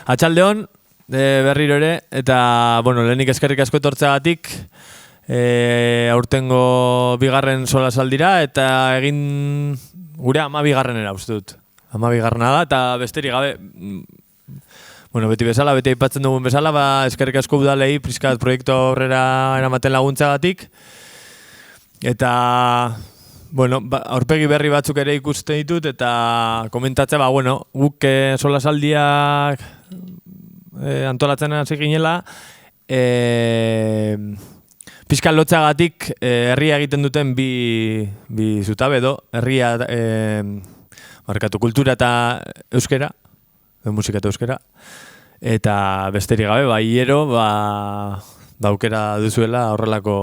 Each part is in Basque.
Atxaldeon, berriro ere, eta, bueno, lehenik eskerrik asko etortzeagatik, aurtengo bigarren solasaldira, eta egin gure 12. uste dut. 12. da, eta besterik gabe, bueno, beti bezala, beti aipatzen dugun bezala, eskerrik asko udalei, prizkat proiektu aurrera eramaten laguntzagatik, eta, bueno, aurpegi berri batzuk ere ikusten ditut, eta komentatzea, guk solasaldiak antolatzen hasi ginela, pizkat lotzagatik herria egiten duten bi zutabe edo, herria markatu kultura eta euskera, musika eta euskera, eta besterik gabe, hiero, aukera duzuela horrelako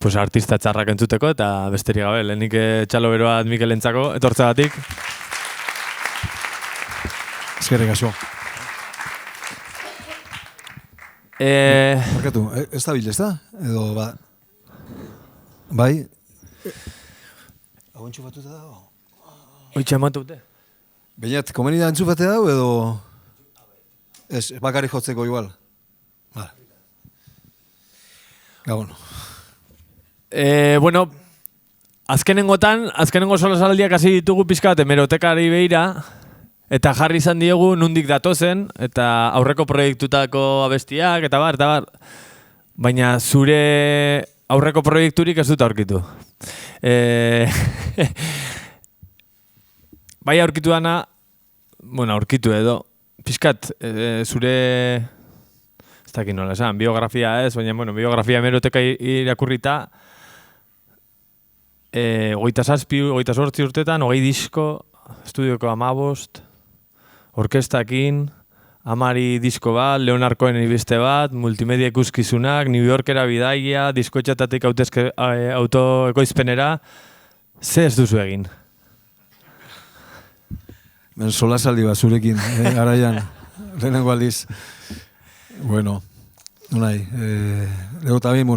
artista txarrak entzuteko, eta besterik gabe, lehenik txalo beroa Mikelentzako, etortzagatik. Eskerrik asko. Markatu, ez da bil, ez da? Edo, bai? Hau entxufatuta dago? Oitxe ematu dute? Bainat, komeni da entzufate dago edo? Ez, bakari jotzeko igual. Vale. Gabon. Bueno, azkenengo solasaldiak hasi ditugu pizkat hemerotekari begira, eta jarri izan diegu nondik datozen, eta aurreko proiektutako abestiak, eta bar. Baina zure aurreko proiekturik ez dut aurkitu. Bai aurkitu dana, aurkitu edo, pizkat zure, ez dakit nola esan, biografia ez, baina biografia hemeroteka irakurrita, 27, 28 urtetan, 20 disko, estudioko 15, orkestakin, 10 disko bat, Leonard Cohen ibeste bat, multimedia ikuskizunak, New Yorkera bidaia, diskotxatatik autoekoizpenera, ze ez duzu egin? Ben solasaldi bat zurekin, garaian, lehenengo aldiz. Bueno, unai, lego tabien,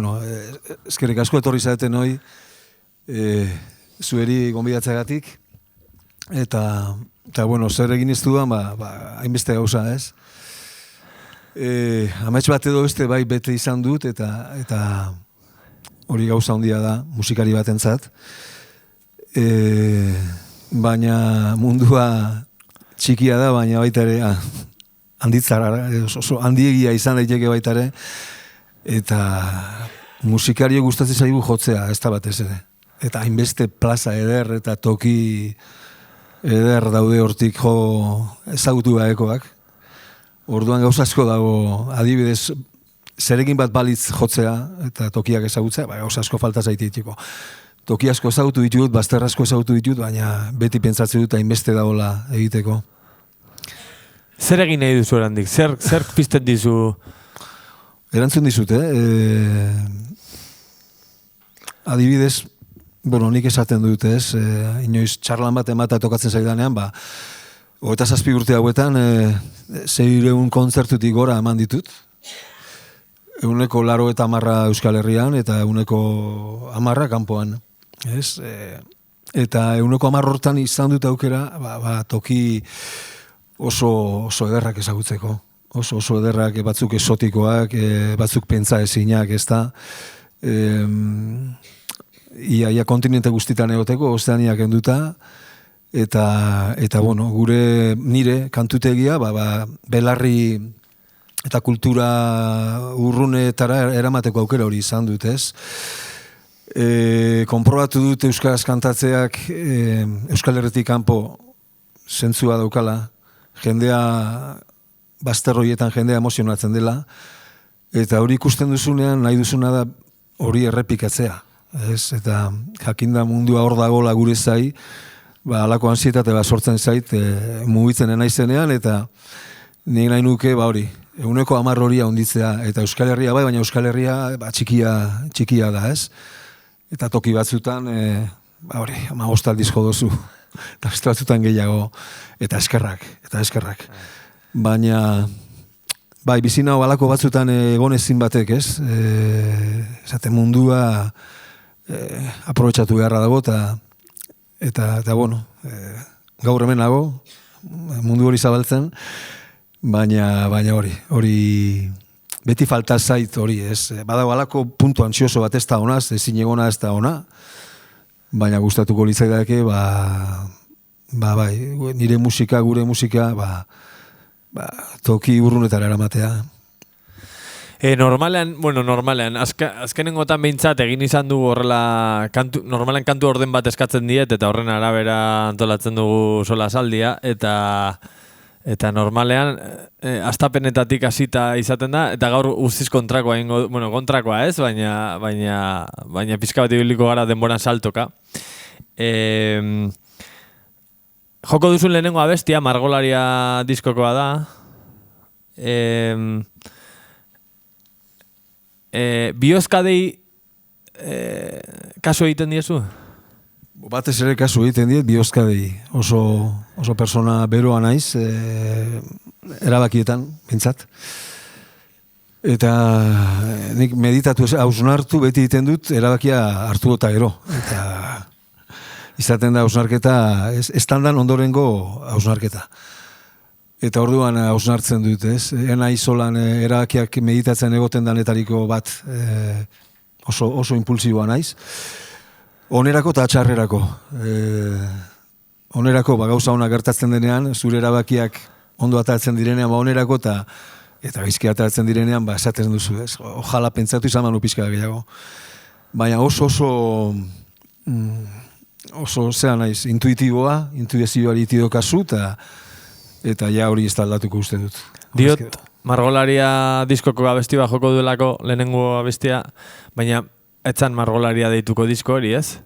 eskerrik asko etorri zaeten hoi, zueri gonbidatzeagatik, eta zer egin ez dudan, hainbeste gauza, ez? Amets bat edo beste bai bete izan dut, eta hori gauza handia da, musikari batentzat. Baina mundua txikia da, baina baita ere handitzara, oso handiegia izan daiteke baita ere, eta musikario gustatzen zaigu jotzea, ez da batez ere. Eta hainbeste plaza eder eta toki eder daude hortik jo ezagutu gabekoak. Orduan gauza asko dago, adibidez, zerekin bat balitz jotzea eta tokiak ezagutzea, gauza asko falta zaititiko. Toki asko ezagutu ditut, bazter asko ezagutu ditut, baina beti pentsatzen dut hainbeste dagoela egiteko. Zer egin nahi duzu erandik? Zer pizten dizu? Erantzun dizut, adibidez, nik esaten dut ez, inoiz txarlan bat emata tokatzen zaidanean, 27 urte hauetan 600 kontzertutik gora eman ditut. 180 Euskal Herrian eta 110 kanpoan. Eta 110 hortan izan dut aukera, toki oso ederrak ezagutzeko. Oso ederrak, batzuk esotikoak, batzuk pentsa ezinak, ez da. Ia kontinente guztitan egoteko, Ozeaniak enduta, eta nire kantutegia, belarri eta kultura urrunetara eramateko aukera hori izan dut, ez? Konprobatu dut euskaraz kantatzeak Euskal Herritik kanpo zentzua daukala, jendea bazterroietan jendea emozionatzen dela, eta hori ikusten duzunean nahi duzuna da hori errepikatzea. Eta jakinda mundua hor dagoela gure zai, alako ansietate sortzen zait mugitzen naizenean, eta nik nahi nuke hori, 110 hori handitzea, eta Euskal Herria baina Euskal Herria txikia da, ez? Eta toki batzutan, 15 aldizko dozu, eta beste batzutan gehiago, eta eskerrak. Baina, bizina balako batzutan egon ezin batek, ez? Esaten mundua aprobetxatu beharra dago, eta gaur hemen nago, mundu hori zabaltzen, baina hori beti falta zait hori, ez? Badago alako puntu antsioso bat ez da ona, ezin egona ez da ona, baina gustatuko litzaidake, bai, nire musika, gure musika, toki urrunetara eramatea. Normalean, azkenengotan behintzat egin izan dugu horrela, normalean kantu orden bat eskatzen diet, eta horren arabera antolatzen dugu sola saldia, eta normalean, astapenetatik hasita izaten da, eta gaur guztiz kontrakoa, kontrakoa ez, baina pizka bat ibiliko gara denboran saltoka. Joko duzun lehenengo abestia, Margolaria diskokoa da, bihozkadei kasu egiten diezu? Batez ere kasu egiten diet bihozkadei. Oso persona beroa naiz, erabakietan, bintzat. Eta nik meditatu hausnartu beti egiten dut erabakia hartu eta gero. Eta izaten da hausnarketa, estandan ondorengo hausnarketa. Eta orduan hausnartzen dut, ez? Naiz solan erabakiak meditatzen egoten danetariko bat oso impulsiboa naiz. Onerako eta txarrerako. Onerako, gauza ona gertatzen denean, zure erabakiak ondo atatzen direnean, onerako eta gaizki atatzen direnean, esaten duzu, ez? Ojala pentsatu izan manu pixka gehiago. Baina oso zean naiz, intuizioari itido kasu, eta ja hori ez da aldatuko uste dut. Diot, Margolaria diskoko abesti bat joko duelako lehenengo abestia, baina etzan Margolaria deituko disko hori, ez?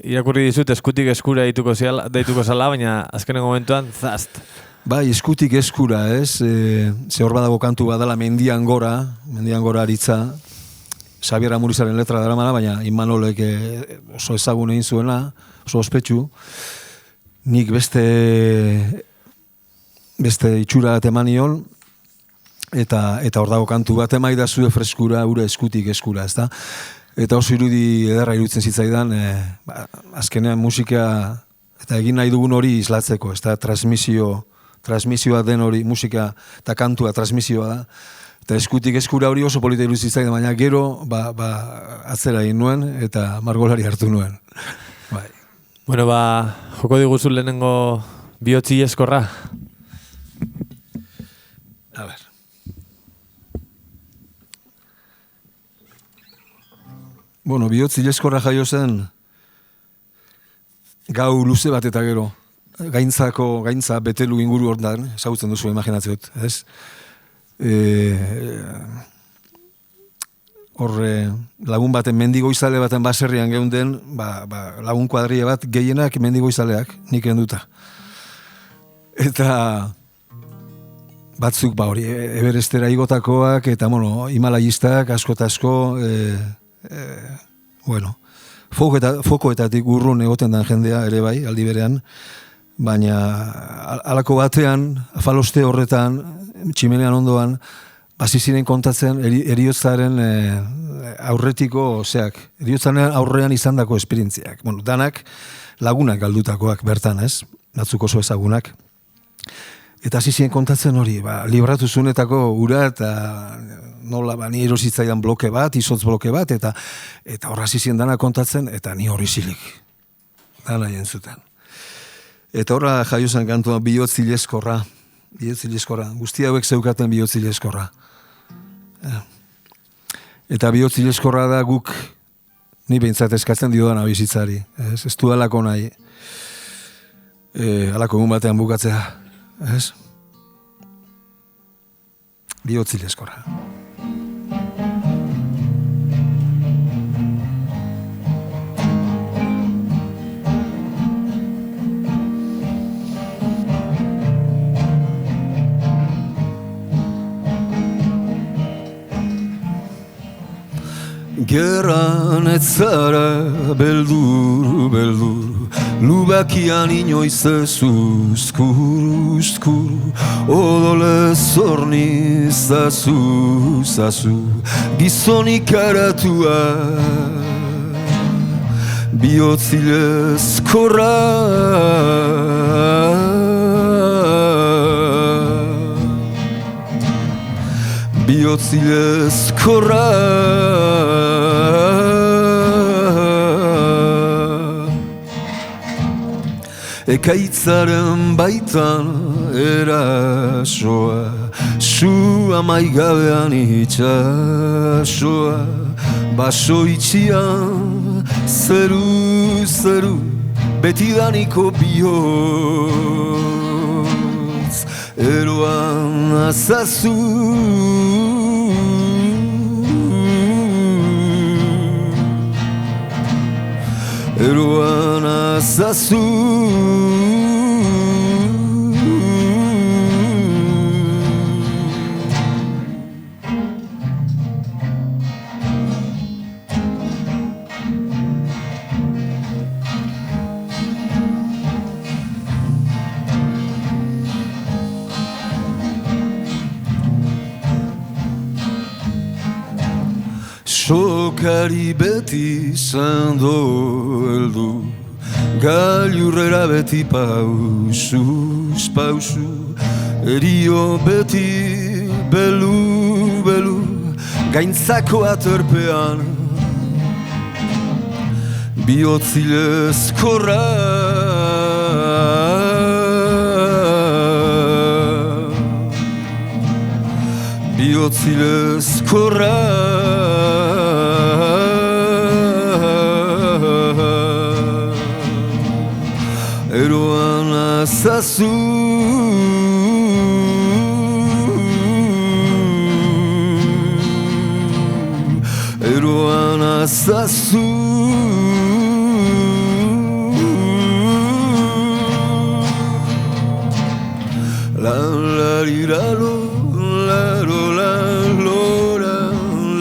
Irakurri dizut eskutik eskura deituko zala, baina azkenengo momentuan zast. Bai, eskutik eskura, ez? Ze hor badago kantu badala mendian gora aritza, Xabier Amurizaren letra daramana, baina Imanolek oso ezagun egin zuena, oso ospetsu. Nik beste itxura bat eman nion, eta hor dago kantu bat emaida zure freskura, ure eskutik eskura, ez da? Eta oso irudi ederra iruditzen zitzaidan, azkenean musika, eta egin nahi dugun hori islatzeko, ez da? Transmisioa den hori, musika eta kantua transmisioa da. Eta eskutik eskura hori oso polita iruditzen zitzaidan, baina gero, atzera egin nuen, eta Margolari hartu nuen. Bai. Bueno, joko diguzu lehenengo bihotzi eskorra. A ver. Bueno, bihotzi eskorra jaio zen gau luze bat eta gero. Gaintza betelu inguru ordan, ezagutzen duzu imaginatzet, ez? Lagun baten mendigoizale baten baserrian geunden, lagun kuadria bat gehienak mendigoizaleak, nik enduta. Eta batzuk hori, Everestera igotakoak, eta himalayistak, asko eta asko, fokoetatik urrun egoten den jendea ere bai, aldi berean, baina halako batean, afaloste horretan, tximenean ondoan, ziren kontatzen eriotzaren aurretiko, eriotzaren aurrean izandako esperientziak. Danak lagunak galdutakoak bertan, ez? Batzuk oso ezagunak. Eta ziren kontatzen hori, libratu zunetako ura eta nola, ni erositzaidan bloke bat, izotz bloke bat, eta horra ziren dana kontatzen, eta ni hori zilik. Dana jentzuten. Eta horra jaio zen kantuan bihotzileskorra. Guzti hauek zeukaten bihotzileskorra. Eta bihotzileskorra da guk, ni behintzat eskatzen diodana bizitzari. Ez du alako nahi. Alako egun batean bukatzea. Ez? Bihotzileskorra. Gerran ez zara beldur, lubakian inoiz ez uzkuru, odole zorni zazu, gizonik aratua, bihotzilezkorra. bihotzilezkorra. Ekaitzaren baitan erasoa, su amaigabean itxasoa, baso itxian, zeru, zeru, betidaniko bihotz, eroan azazu. Eroan azazu. Sokari beti zando heldu, gailurrera beti pausuz pausu, erio beti belu, belu, gaintzako aterpean, bihotzilezkorra. Bihotzilezkorra. Eroan azazu. Eroan azazu. La la li la lo, la lo la lo la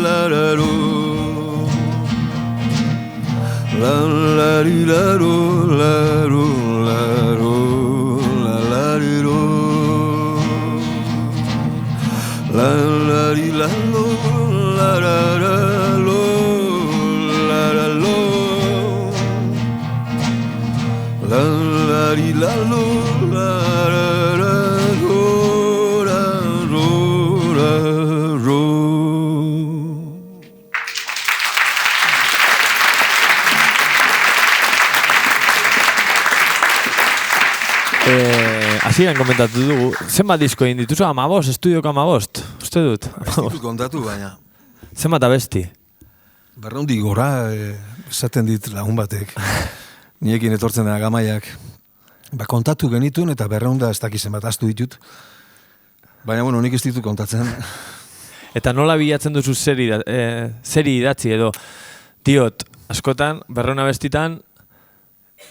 la la lo. La la li la lo, la lo. La la li la lo, la la la lo, la la lo. La la li la lo, la la la lo, la lo, la lo. Hasieran komentatu dugu, zenbat disko egin dituzu? 15, estudioko 15, uste dut. Ez ditut kontatu, baina. Zenbat abesti? Berraundi gora, esaten dit lagun batek. Niekin etortzen dena gamaiak. Kontatu genituen eta berraunda ez dakizen bat astu ditut. Baina, bueno, nik ez ditut kontatzen. Eta nola bilatzen duzu zeri idatzi edo, diot, askotan, berrauna bestitan,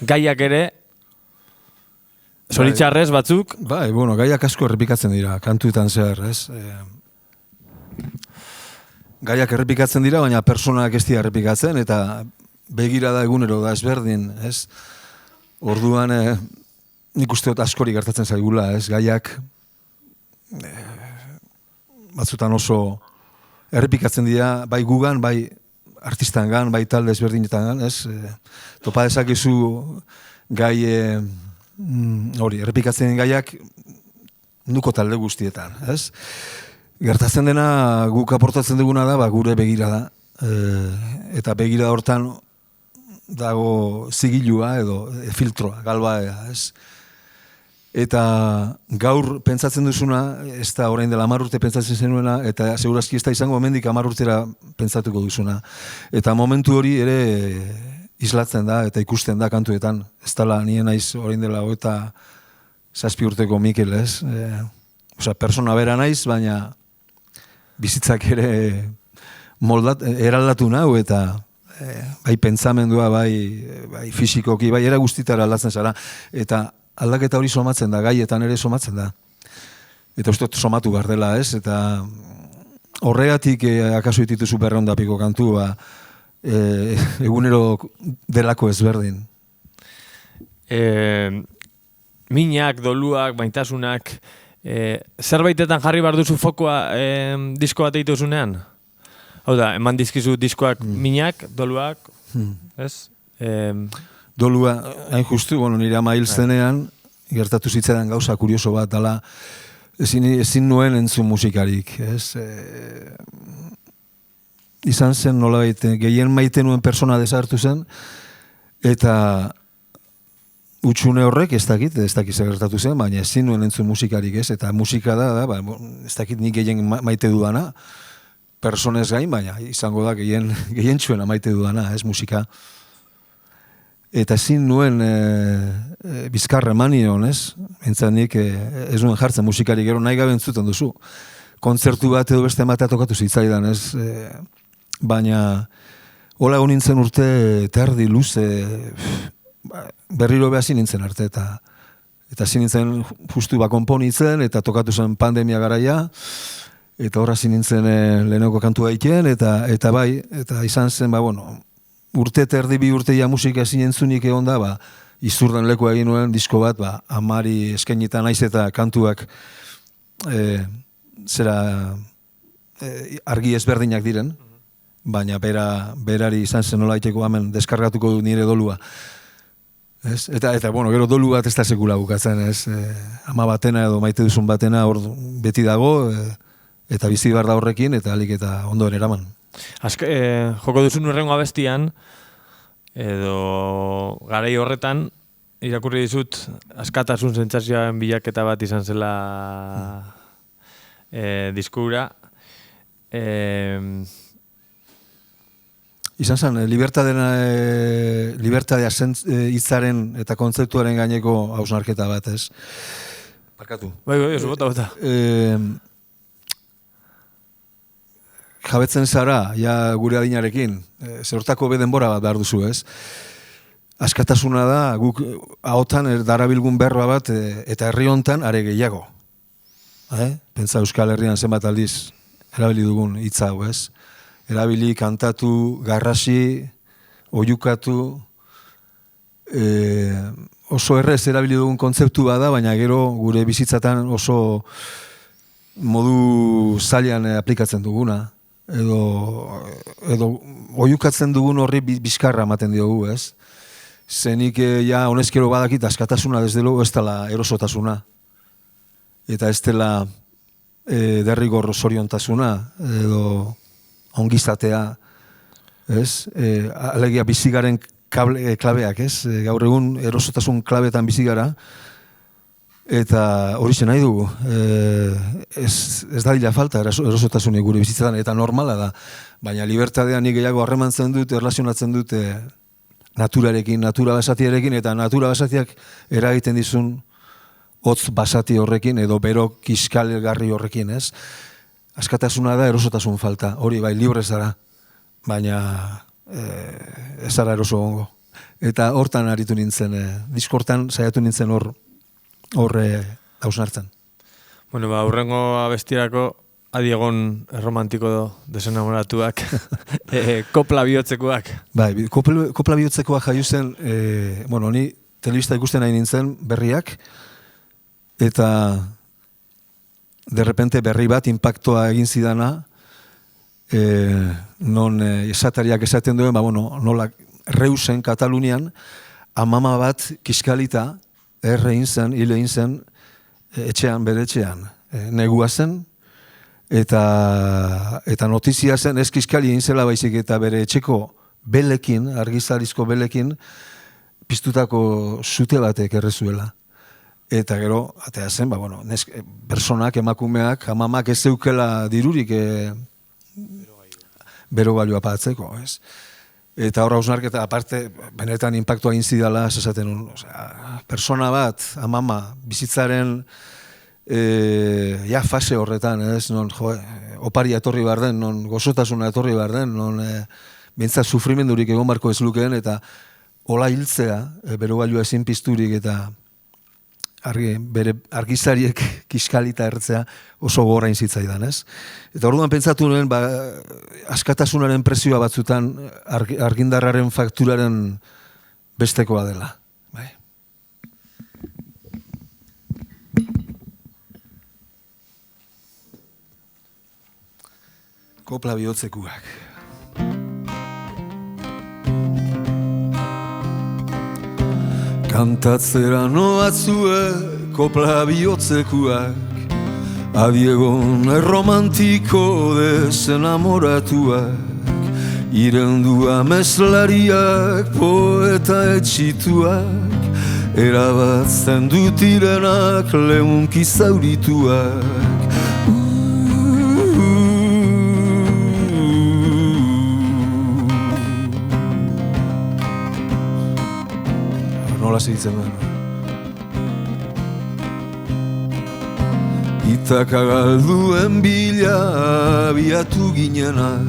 gaiak ere, zoritxarrez batzuk? Bai, bueno, gaiak asko errepikatzen dira, kantuetan zehar, ez? Gaiak errepikatzen dira, baina personak ez dira errepikatzen, eta begirada egunero da ezberdin, ez? Orduan, nik uste dut askori gertatzen zaigula, ez? Gaiak batzutan oso errepikatzen dira, bai gugan, bai artistangan, bai talde ezberdinetan, ez? Topa dezakezu gai hori, errepikatzen gaiak nuko talde guztietan, ez? Gertatzen dena guk aportatzen duguna da, gure begirada. Eta begirada hortan dago zigilua edo filtroa, galbaea, ez? Eta gaur pentsatzen duzuna, ez da orain dela 10 urte pentsatzen zenuena, eta segurazki ez da izango hemendik 10 urtera pentsatuko duzuna. Eta momentu hori ere islatzen da eta ikusten da kantuetan. Ez dela nien naiz orain dela 7 urteko Mikel, ez? Osea, persona bera naiz, baina bizitzak ere eraldatu nau eta bai pentsamendua, bai fisikoki, bai era guztitara aldatzen zara. Eta aldaketa hori somatzen da, gaietan ere somatzen da. Eta uste somatu behar dela, ez? Eta horregatik akaso dituzu 200 piko kantu, egunero delako ezberdin. Minak, doluak, baitasunak, zerbaitetan jarri behar duzu fokoa disko bat egituzunean? Hau da, eman dizkizu diskoak minak, doluak, ez? Dolua, hain justu, nire ama hil zenean, gertatu zitzaidan gauza kurioso bat, dala, ezin nuen entzun musikarik, ez? Izan zen nolabait, gehien maite nuen persona desartu zen, eta utxune horrek ez dakit gertatu zen, baina ezin nuen entzun musikarik, ez? Eta musika da ez dakit nik gehien maite dudana, personez gain, baina izango da gehien txuena maite dudana, ez musika. Eta ezin nuen bizkarra eman nion, ez? Entzat nik ez nuen jartzen musikarik, gero nahi gabe entzuten duzu. Kontzertu bat edo beste ematea tokatu zitzaidan, ez? Baina hola egon nintzen urte terdi luze, berriro behazin nintzen arte, eta zin nintzen justu konponitzen, eta tokatu zen pandemia garaia, eta horra zin nintzen lehenoko kantua egiten, eta bai, eta izan zen, urte terdi bi urte ja musika ezin entzunik egon da, izurdan leku egin nuen disko bat, amari eskainitan naiz eta kantuak argi ezberdinak diren, baina berari izan zen nola iteko hemen deskargatuko du nire dolua. Eta gero dolu bat ez da sekula bukatzen, ama batena edo maite duzun batena hor beti dago, eta bizi behar da horrekin, eta alik eta ondoen eraman. Joko duzun urrengo abestian, edo garai horretan, irakurri dizut, askatasun sentsazioaren bilaketa bat izan zela diskura. Izan zen, libertadea hitzaren eta kontzeptuaren gaineko hausnarketa bat, ez? Barkatu. Bai, bota. Jabetzen zara, ja gure adinarekin, zerortako denbora bat behar duzu, ez? Askatasuna da, guk ahotan darabilgun berba bat, eta herri hontan are gehiago. Pentsa Euskal Herrian zenbat aldiz erabili dugun hitza hau, ez? Erabili, kantatu, garrasi, oiukatu, oso errez erabili dugun kontzeptu bada, baina gero gure bizitzatan oso modu zailan aplikatzen duguna. Edo oiukatzen dugun horri bizkarra ematen diogu, ez? Zenik ja honezkero badakit askatasuna desde luego ez dela erosotasuna. Eta ez dela derrigor zoriontasuna, edo ongizatea, ez? Alegia bizigaren klabeak, ez? Gaur egun erosotasun klabetan bizigara, eta hori zen nahi dugu. Ez da dila falta erosotasunik gure bizitzatan, eta normala da. Baina libertadea nik gehiago harremantzen dut, erlazionatzen dut naturarekin, natura basatiarekin, eta natura basatiak eragiten dizun hotz basati horrekin, edo bero kiskalgarri horrekin, ez? Askatasuna da erosotasun falta, hori bai, libre zara, baina ez zara eroso gongo. Eta hortan aritu nintzen, diskortan saiatu nintzen hor hausnartzen. Bueno, hurrengo abestirako adiegon romantiko desenamoratuak, kopla bihotzekoak. Bai, kopla bihotzekoak jaio zen, ni telebista ikusten nahi nintzen berriak, eta derrepente berri bat impactoa egin zidana, non esatariak esaten duen, nola Reusen, Katalunian, amama bat kiskalita, hile egin zen, etxean, bere etxean. Negua zen, eta notizia zen, ez kiskali egin zela baizik, eta bere etxeko belekin, argizarizko belekin, piztutako zute batek errezuela. Eta gero, atea zen, personak, emakumeak, amamak ez zeukela dirurik bero balioa patzeko, ez? Eta horra hausnarketa, aparte, benetan impactua egin zidala, esaten persona bat, amama, bizitzaren fase horretan, ez? Non, oparia etorri behar den, non gozotasuna etorri behar den, non bintzat sufrimendurik egon barko ez lukeen, eta hola hiltzea, bero balioa ezin pizturik, eta bere argizariek kiskalita ertzea oso gogorra zitzaidan, ez? Eta orduan pentsatu nuen, askatasunaren presioa batzutan argindarraren fakturaren bestekoa dela. Bai. Kopla bihotzekuak. Kantatzera noatzue kopla bihotzekuak, Adiegon erromantiko desenamoratuak, irendua meslariak, poeta etxituak, erabatzen dutirenak leunki zaurituak. Nola segitzen da? Itaka galduen bila abiatu ginenak,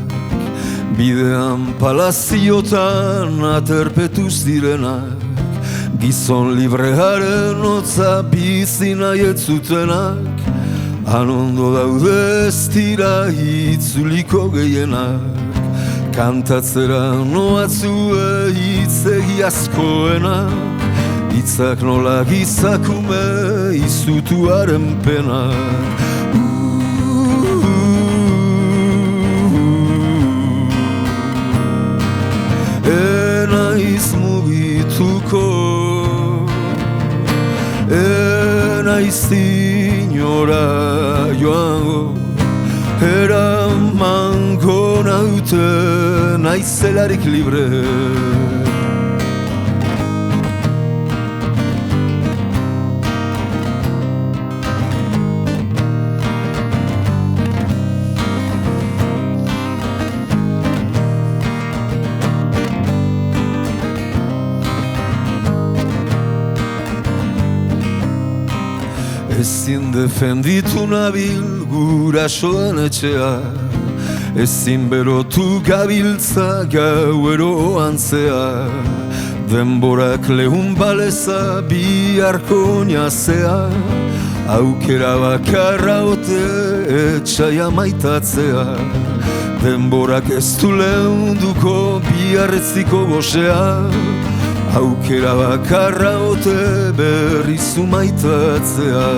bidean palaziotan aterpetuz direnak, gizon librearen hotza bizi nahi ez zutenak, han ondo daude ez dira itzuliko gehienak, kantatzera noatzue hitzegi askoenak, hitzak nola gizakume izutuaren pena. Enaiz mugituko, enaiz inora joango, eramango naute naizelarik libre. Ezin defenditu nabil gurasoen etxea, ezin berotu gabiltza gauero antzea, denborak lehun baleza biharko nazea, aukera bakarra ote etxaia maitatzea, denborak ez du leunduko biharretziko gosea, aukera bakarra ote berrizu maitatzea.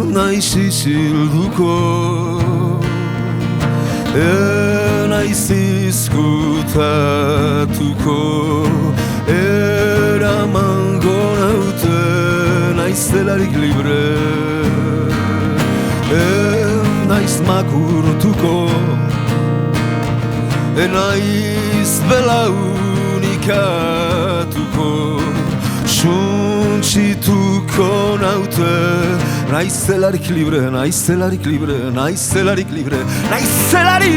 Naiz isilduko, naiz izkutatuko, eramango naute naizelarik libre. Naiz makurtuko, naiz belaunikatuko, suntsituko naute, naizelarik libre, naizelarik libre, naizelarik libre, naizelarik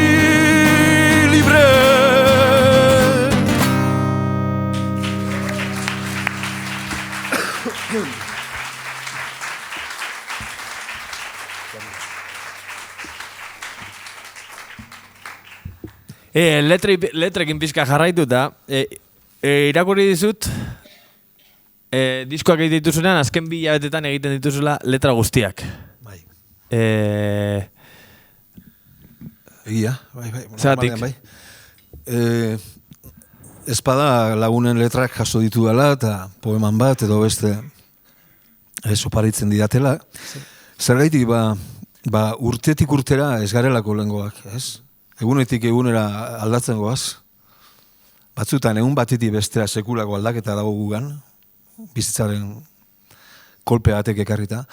libre. Letrekin pizka jarraituta, irakurri dizut, diskoak egiten dituzunean, azken 2 hilabetetan egiten dituzula letra guztiak. Bai. Egia, bai. Zeratik? Bai. Espada lagunen letrak jaso ditu dela, eta poeman bat, edo beste oparitzen didatela. Zergaitik, urtetik urtera ez garelako lehengoak, ez? Egunetik egunera aldatzen goaz. Batzutan egun batetik bestera sekulako aldaketa dago gugan, bizitzaren kolpe batek ekarrita,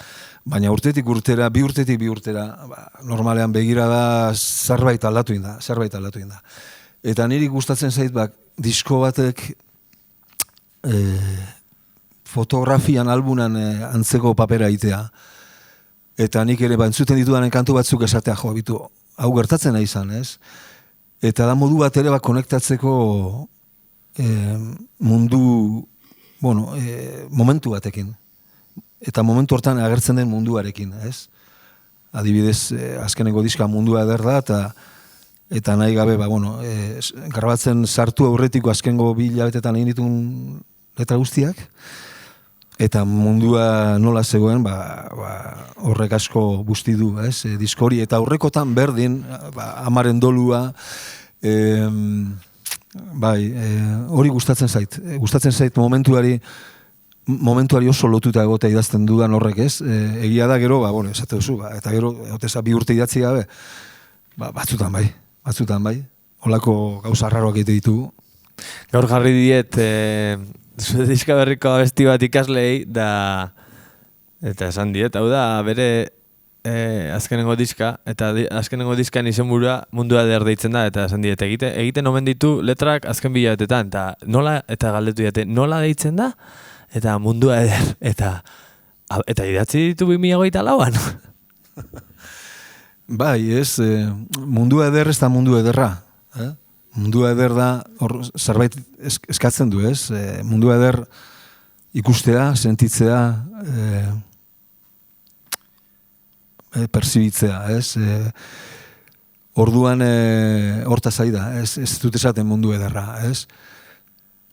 baina urtetik urtera, 2 urtetik 2 urtera, normalean begira da zerbait aldatu inda. Eta niri gustatzen zait, disko batek fotografian, albunan antzeko papera itea. Eta nik ere entzuten ditudanen kantu batzuk esatea jo, bitu, hau gertatzen nahi izan, ez? Eta da modu bat ere konektatzeko mundu, momentu batekin. Eta momentu hortan agertzen den munduarekin, ez? Adibidez, azkeneko diska mundua eder da, eta nahi gabe, grabatzen sartu aurretiko azkengo 2 hilabetetan egin ditun letra guztiak, eta mundua nola zegoen, horrek asko busti du, ez? Diskori, eta aurrekotan berdin, amaren dolua, hori gustatzen zait. Gustatzen zait momentuari oso lotuta egotea idazten dudan horrek, ez? Egia da gero, esate duzu, eta gero, 2 urte idatzi gabe, batzutan bai. Holako gauza arraroak egite ditugu. Gaur jarri diet zure diska berriko abesti bat ikaslei eta esan diet, hau da bere azkenengo diska, eta azkenengo diskan izenburua Mundua Eder deitzen da, eta esan diet, egiten omen ditu letrak azken bilabetetan, eta galdetu diete, nola deitzen da? Eta Mundua Eder, eta idatzi ditu 2024an. Bai, ez, Mundua Eder ez da Mundu Ederra. Mundua Eder da, zerbait eskatzen du, ez? Mundua Eder ikustea, sentitzea, pertsibitzea, ez? Orduan horta zaida, ez dut esaten Mundu Ederra, ez?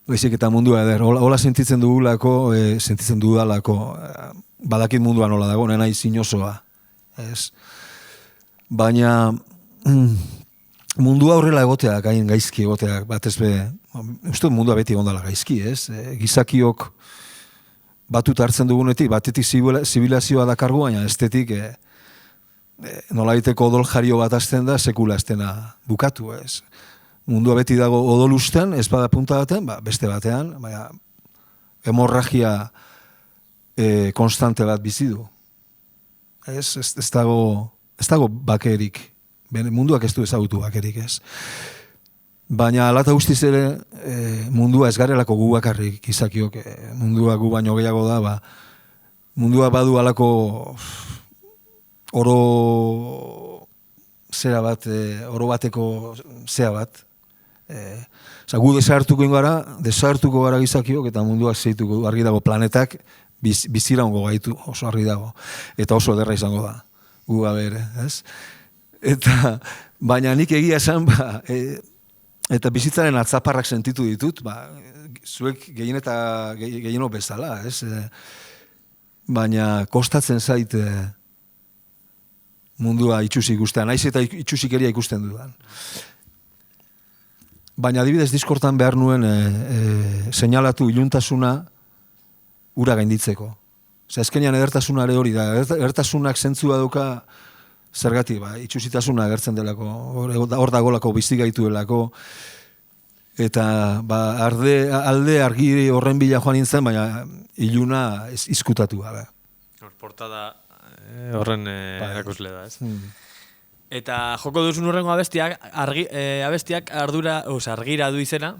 Baizik eta Mundua Eder, hola sentitzen dugulako, sentitzen dudalako, badakit munduan hola dago, nena izinosoa, ez? Baina mundua horrela egoteak, hain gaizki egoteak, batez be, uste mundua beti gondala gaizki, ez? Gizakiok batut hartzen dugunetik, batetik zibilazioa dakargu, baina estetik nolaiteko odol jario bat azten da, sekula aztena bukatu, ez? Mundua beti dago odol usten, ez bada punta baten, beste batean, baina hemorragia konstante bat bizi du. Ez dago bakerik. Munduak ez du ezagutu bakerik, ez. Baina alata guztiz ere mundua ez garelako gu bakarrik izakiok. Mundua gu baino gehiago da, mundua badu alako oro zera bat, oro bateko zera bat. Gu desartuko gara gizakiok eta munduak zeituko argi dago planetak biziraungo gaitu, oso argi dago. Eta oso ederra izango da, gu gabe ere, ez? Eta, baina nik egia esan, eta bizitzaren atzaparrak sentitu ditut, zuek gehieno bezala, ez? Baina kostatzen zait mundua itxusi ikustean, naiz eta itxusikeria ikusten dudan. Baina adibidez diskortan behar nuen seinalatu iluntasuna ura gainditzeko. Ezkenean edertasunare hori da, edertasunak zentzua dauka zergatik, itxusitasuna agertzen delako, hor dagolako bizi gaituelako, eta alde argi horren bila joan nintzen, baina iluna izkutatu. Portada horren erakusle da, ez? Eta joko duzun urrengo abestiak argira du izena,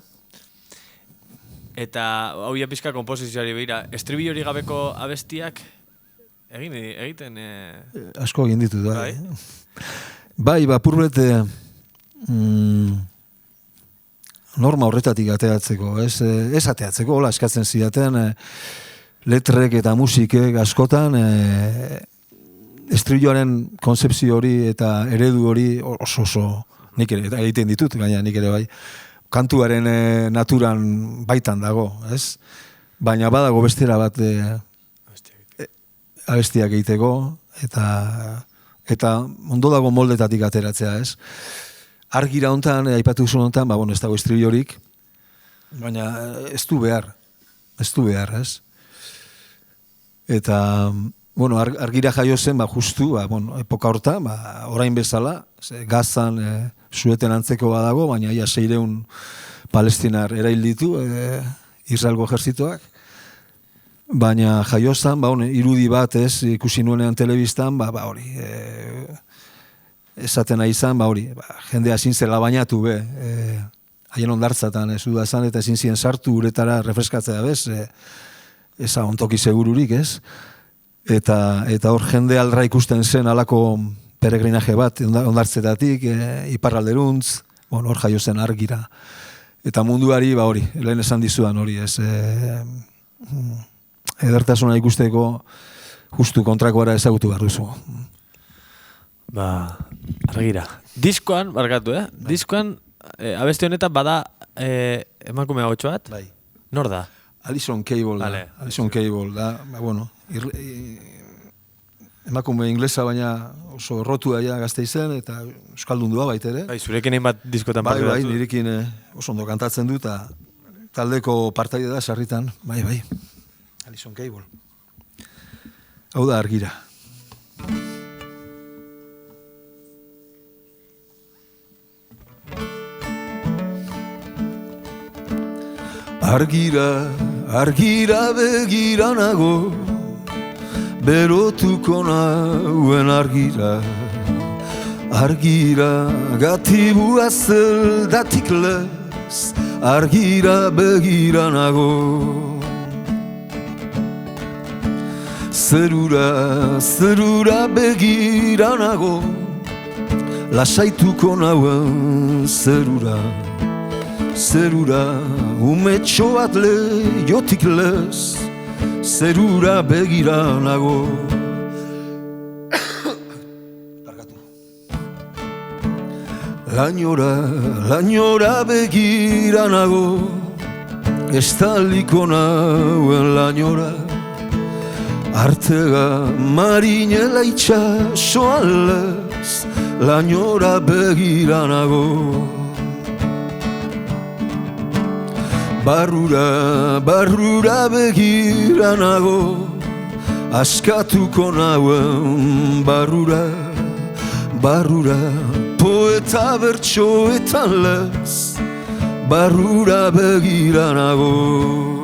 eta hau pizka komposizioari behira, estribillo gabeko abestiak egiten... Asko egin ditu da. Bai, purbet norma horretatik ateatzeko, ez ateatzeko, hola eskatzen zidaten letrek eta musikek askotan estribilloaren konzepzio hori eta eredu hori oso nik ere egiten ditut, gaina nik ere bai, kantuaren naturan baitan dago, ez? Baina badago bestera bat abestiak egiteko, eta ondo dago moldetatik ateratzea, ez? Argira hontan, aipatu zuen hontan, ez dago estribillorik, baina ez du behar, ez? Eta, argira jaio zen, justu, epoka hortan, orain bezala, Gazan Sueten antzeko badago, baina ia 600 palestinar erail ditu, Israelgo ejerzitoak, baina jaio zen, irudi bat ez, ikusi nuenean telebistan, hori, esaten nahi izan, jendea ezin zela bainatu be, haien ondartzatan ez udazan, eta ezin ziren sartu uretara refreskatzea bez, eza ontoki segururik ez, eta hor jende aldra ikusten zen alako peregrinaje bat, ondartzetatik, iparralderuntz, hor jaio zen argira. Eta munduari, hori, lehen esan dizudan hori, ez, edertasuna ikusteko justu kontrakoara ezagutu behar duzu. Argira. Diskoan, barkatu, Diskoan, abesti honetan bada emakume agotxo bat? Bai. Nor da? Alison Cable da. Alison Cable da. Emakume inglesa baina oso rotu daia Gasteizen eta euskaldundua baita ere. Zurekin hainbat diskotan parte Bai, nirekin oso ondo kantatzen du eta taldeko partaide da sarritan. Bai. Alison Cable. Hau da argira. argira begira nago, berotuko nauen argira, gatibua zeldatik lez, argira begira nago. Zerura begira nago, lasaituko nauen zerura, umetxo bat leiotik lez, zerura begira nago. Lainora begira nago, estaliko nauen lainora, artega marinela itxasoan lez, lainora begira nago. Barrura begira nago, askatuko nauen barrura, poeta bertsoetan lez, barrura begira nago.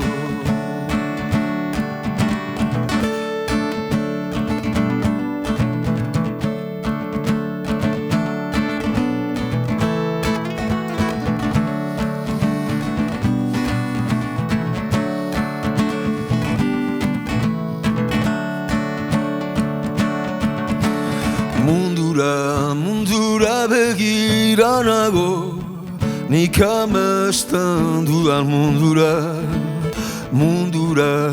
Mundura begira nago, nik amesten dudan mundura,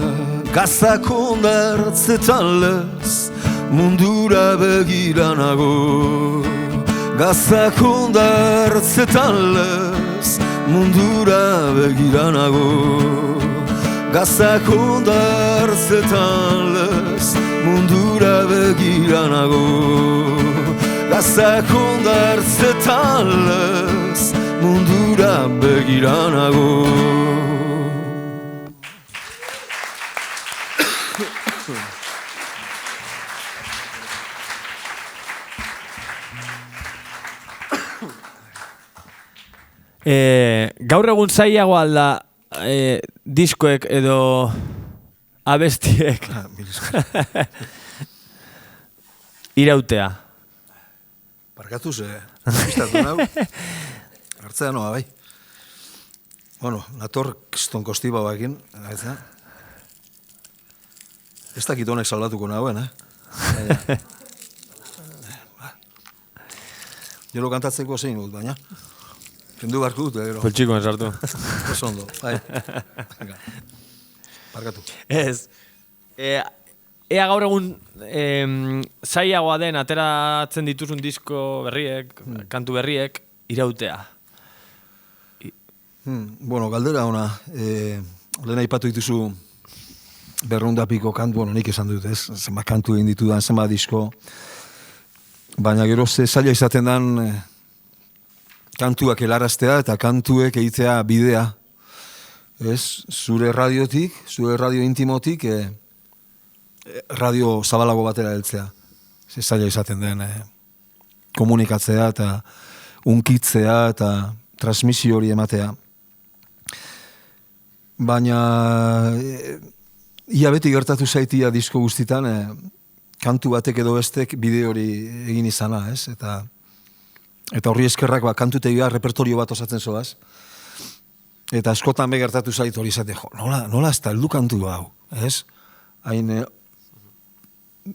gazak ondartzetan lez, mundura begira nago. Gazak ondartzetan lez, mundura begira nago. Gazak ondartzetan lez, mundura begira nago. Gazak ondartzetan lez, mundura begira nago. Gaur egun zailago alda diskoek edo abestiek irautea. Barkatu ze, iztatu nahu. Hartzea noa, bai. Bueno, nator kiston kostiba bakin, ez dakit honek saldatuko nahuen, Jero kantatzeko zein dut, baina. Kendu barku dut, gero. Poltsiko sartu. Oso ondo, bai. Barkatu. Ez. Ea gaur egun zailagoa den ateratzen dituzun disko berriek, kantu berriek, irautea. Bueno, galdera ona. Lehen aipatu dituzu berrundapiko kantu, bueno, nik esan dut, ez? Zenbat kantu egin ditudan, zenbat disko. Baina gero ze zaila izaten dan kantuak helaraztea eta kantuek egitea bidea. Ez? Zure radiotik, zure radio intimotik, radio zabalago batera heltzea. Ze zaila izaten den komunikatzea eta unkitzea eta transmisio hori ematea. Baina ia beti gertatu zaitia disko guztitan kantu batek edo bestek bide hori egin izana, ez? Eta horri eskerrak kantutegia repertorio bat osatzen zoaz. Eta askotan gertatu zait hori izate, nola ez da heldu kantu hau, ez? Hain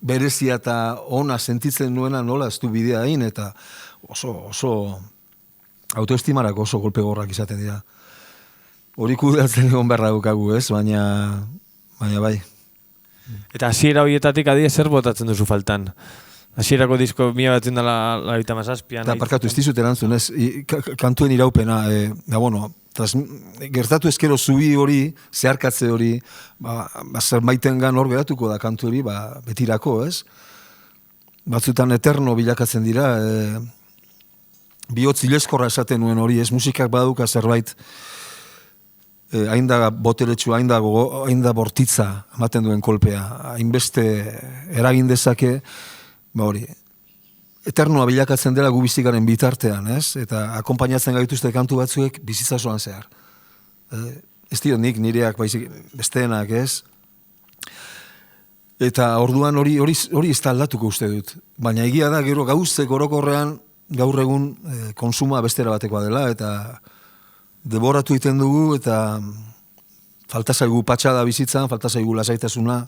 berezia eta ona sentitzen nuena nola ez du bidea hain, eta oso autoestimarako oso golpe gorrak izaten dira. Hori kudeatzen egon beharra dukagu, ez? Baina bai. Eta hasiera horietatik adie zer botatzen duzu faltan? Hasierako disko 1997an. Eta parkatu, ez dizut erantzun, ez? Kantuen iraupena, bueno, gertatu ezkero zubi hori, zeharkatze hori, zerbaitengan hor geratuko da kantu hori, betirako, ez? Batzutan eterno bilakatzen dira, bihotz ileskorra esaten nuen hori, ez? Musikak baduka zerbait, hain da boteretsu, hain da bortitza ematen duen kolpea, hainbeste eragin dezake, hori, eternoa bilakatzen dela gu bizikaren bitartean, ez? Eta akompainatzen gaituzte kantu batzuek bizitzasoan zehar. ez diot nik nireak baizik besteenak ez. Eta orduan hori ez da aldatuko uste dut. Baina egia da gero gauzek orokorrean gaur egun konsuma bestera batekoa dela eta deboratu egiten dugu eta falta zaigu patxada bizitzan, falta zaigu lasaitasuna,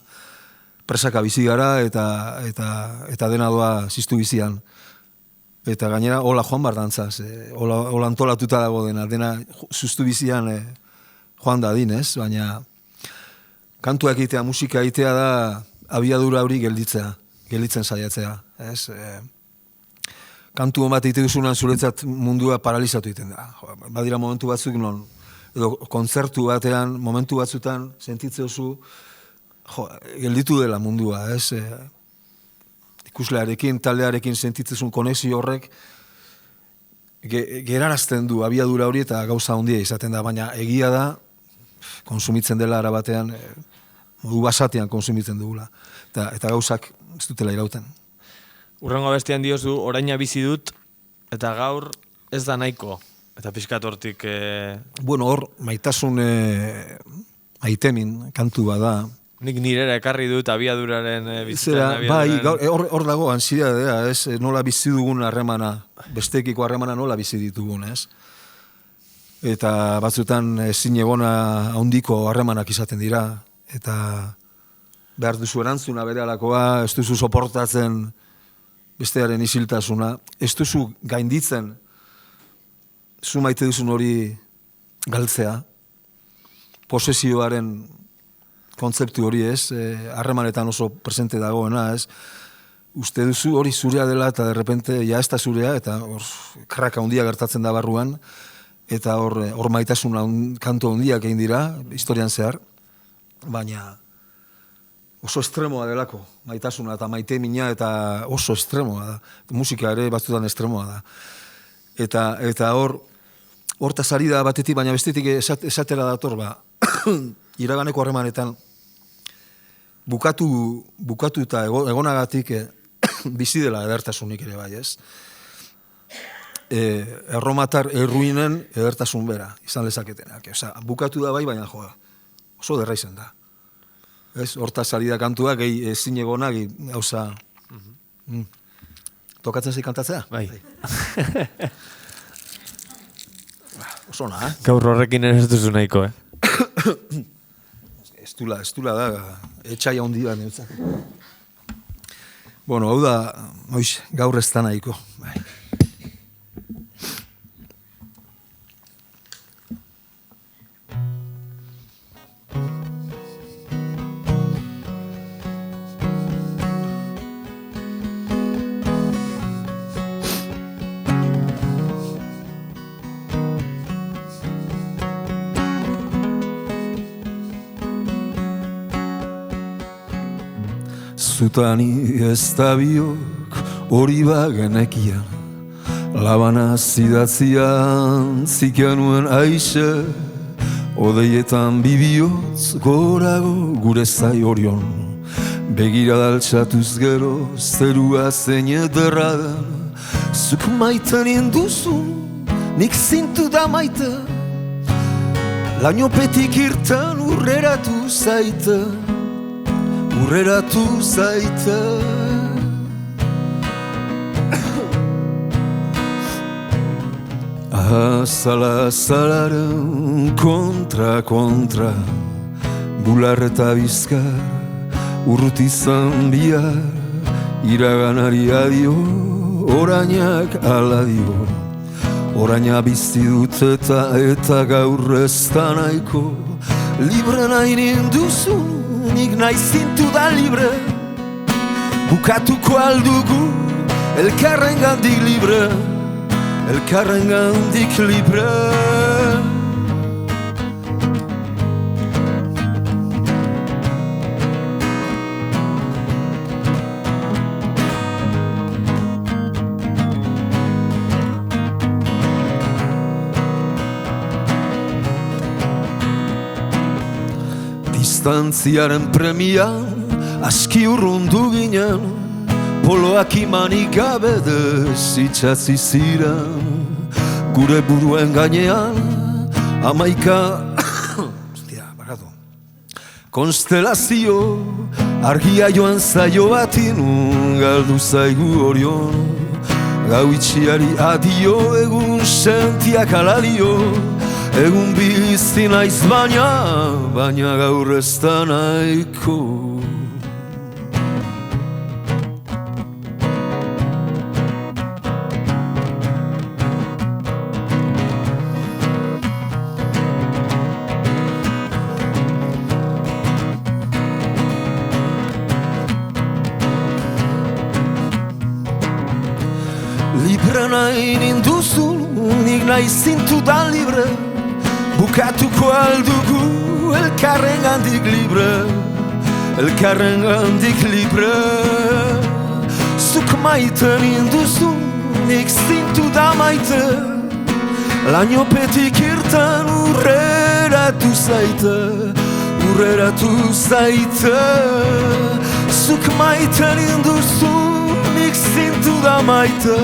presaka bizi gara eta dena doa ziztu bizian. Eta gainera hola joan bar dantzaz, hola antolatuta dago dena zuztu bizian joan da dinez, baina kantuak egitea, musika egitea da abiadura hori gelditzen saiatzea. Kantu hon bat egite duzunan zuretzat mundua paralizatu egiten da. Badira momentu batzuk non, edo kontzertu batean, momentu batzutan sentitze duzu, gelditu dela mundua, ikuslearekin, taldearekin sentitzezun konexio horrek gerarazten du abiadura hori eta gauza handia izaten da, baina egia da konsumitzen dela arabatean, modu basatean konsumitzen dugula, eta gauzak ez dutela irauten. Urrengo bestean diozu, oraina bizi dut, eta gaur ez da nahiko, eta pixkat hortik... Bueno, hor, maitasun aitemin kantu bada. Nik nirera ekarri dut abiaduraren bizitzaren abiaduraren... Bai, hor dago ansiedadea, nola bizi dugun harremana, bestekiko harremana nola bizi ditugun, Eta batzutan ezin egona handiko harremanak izaten dira, eta behar duzu erantzuna berehalakoa, ez duzu soportatzen bestearen isiltasuna, ez duzu gainditzen zu maite duzun hori galtzea, posesioaren kontzeptu hori harremanetan oso presente dagoena, uste duzu hori zurea dela eta derrepente ja ez da zurea, eta kraka handia gertatzen da barruan, eta hor maitasuna kanto handiak egin dira, historian zehar, baina oso estremoa delako, maitasuna eta maite mina eta oso estremoa da, musika ere batzutan estremoa da. Eta hortaz ari da batetik, baina bestetik esatera dator, iraganeko harremanetan bukatu eta egonagatik bizi dela edertasunik ere bai, erromatar erruinen edertasun bera, izan lezaketenak. Bukatu da bai, baina oso derra izan da. Hortaz ari da kantua, gehi ezin egonak, gauza... Tokatzen zei kantatzea? Bai. Oso na, Gaur horrekin ez duzu nahiko, Ez dula da, etxaia hondi da neutzak. Bueno, hau da, gaur ez da nahiko. Zutani ez da biok hori bagenekian, labana zidatzian zikanuen aixe, odeietan bibihotz gorago gure zai orion, begira daltxatuz gero zerua zein ederra da, zuk maiten induzun, nik zintu da maite, lainopetik irten urreratu zaite. Urreratu zaite. Azalaren kontra, bular eta bizkar, urruti izan bihar, iraganari adio, orainak aladio. Oraina bizi dut eta gaur ez da nahiko, libre nahi ninduzu, nik nahi zintu da libre, bukatuko aldugu, elkarren gandik libre, elkarren gandik libre. Distantziaren premian, aski urrundu ginen, poloak imanik gabe desitxatzi ziren, gure buruen gainean, 11 Konstelazio argia joan zaio batin galdu zaigu orion Gau itxiari adio egun sentiak alalio Egun bizi naiz baina gaur ez da nahiko Libre nahi ninduzu, nik nahi zintudan libre Bukatuko aldugu elkarren gandik libre Elkarren gandik libre Zuk maite ninduzu, nik zintudan maite Lainopetik irten urreratu zaite Urreratu zaite Zuk maite ninduzu, nik zintudan maite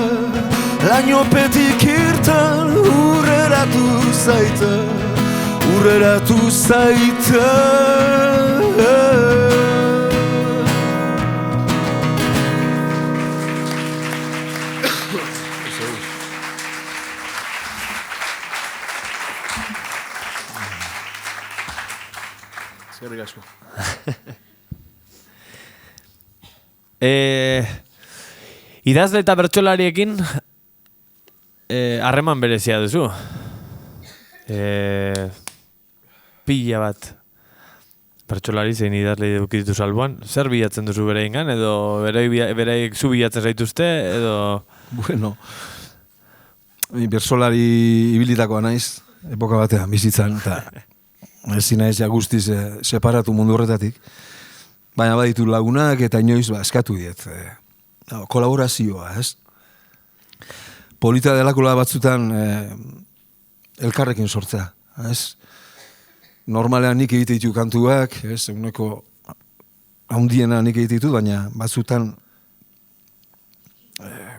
Lainopetik irten urreratu zaite Urreratu zaite Eskerrik asko. Idazle eta bertsolariekin harreman berezia duzu. Pila bat bertsolari zein idazle eduki ditu salbuan. Zer bilatzen duzu bereingan edo bereik zu bilatzen zaituzte edo... Bueno, bertsolari ibilitakoa naiz, epoka batean bizitzan, eta ezin naiz ja guztiz separatu mundu horretatik. Baina baditu lagunak eta inoiz eskatu diet. Kolaborazioa, ez? Polita delakola batzutan elkarrekin sortzea, ez? Normalean nik egite ditu kantuak, ez? Eguneko handiena nik egite ditut, baina batzutan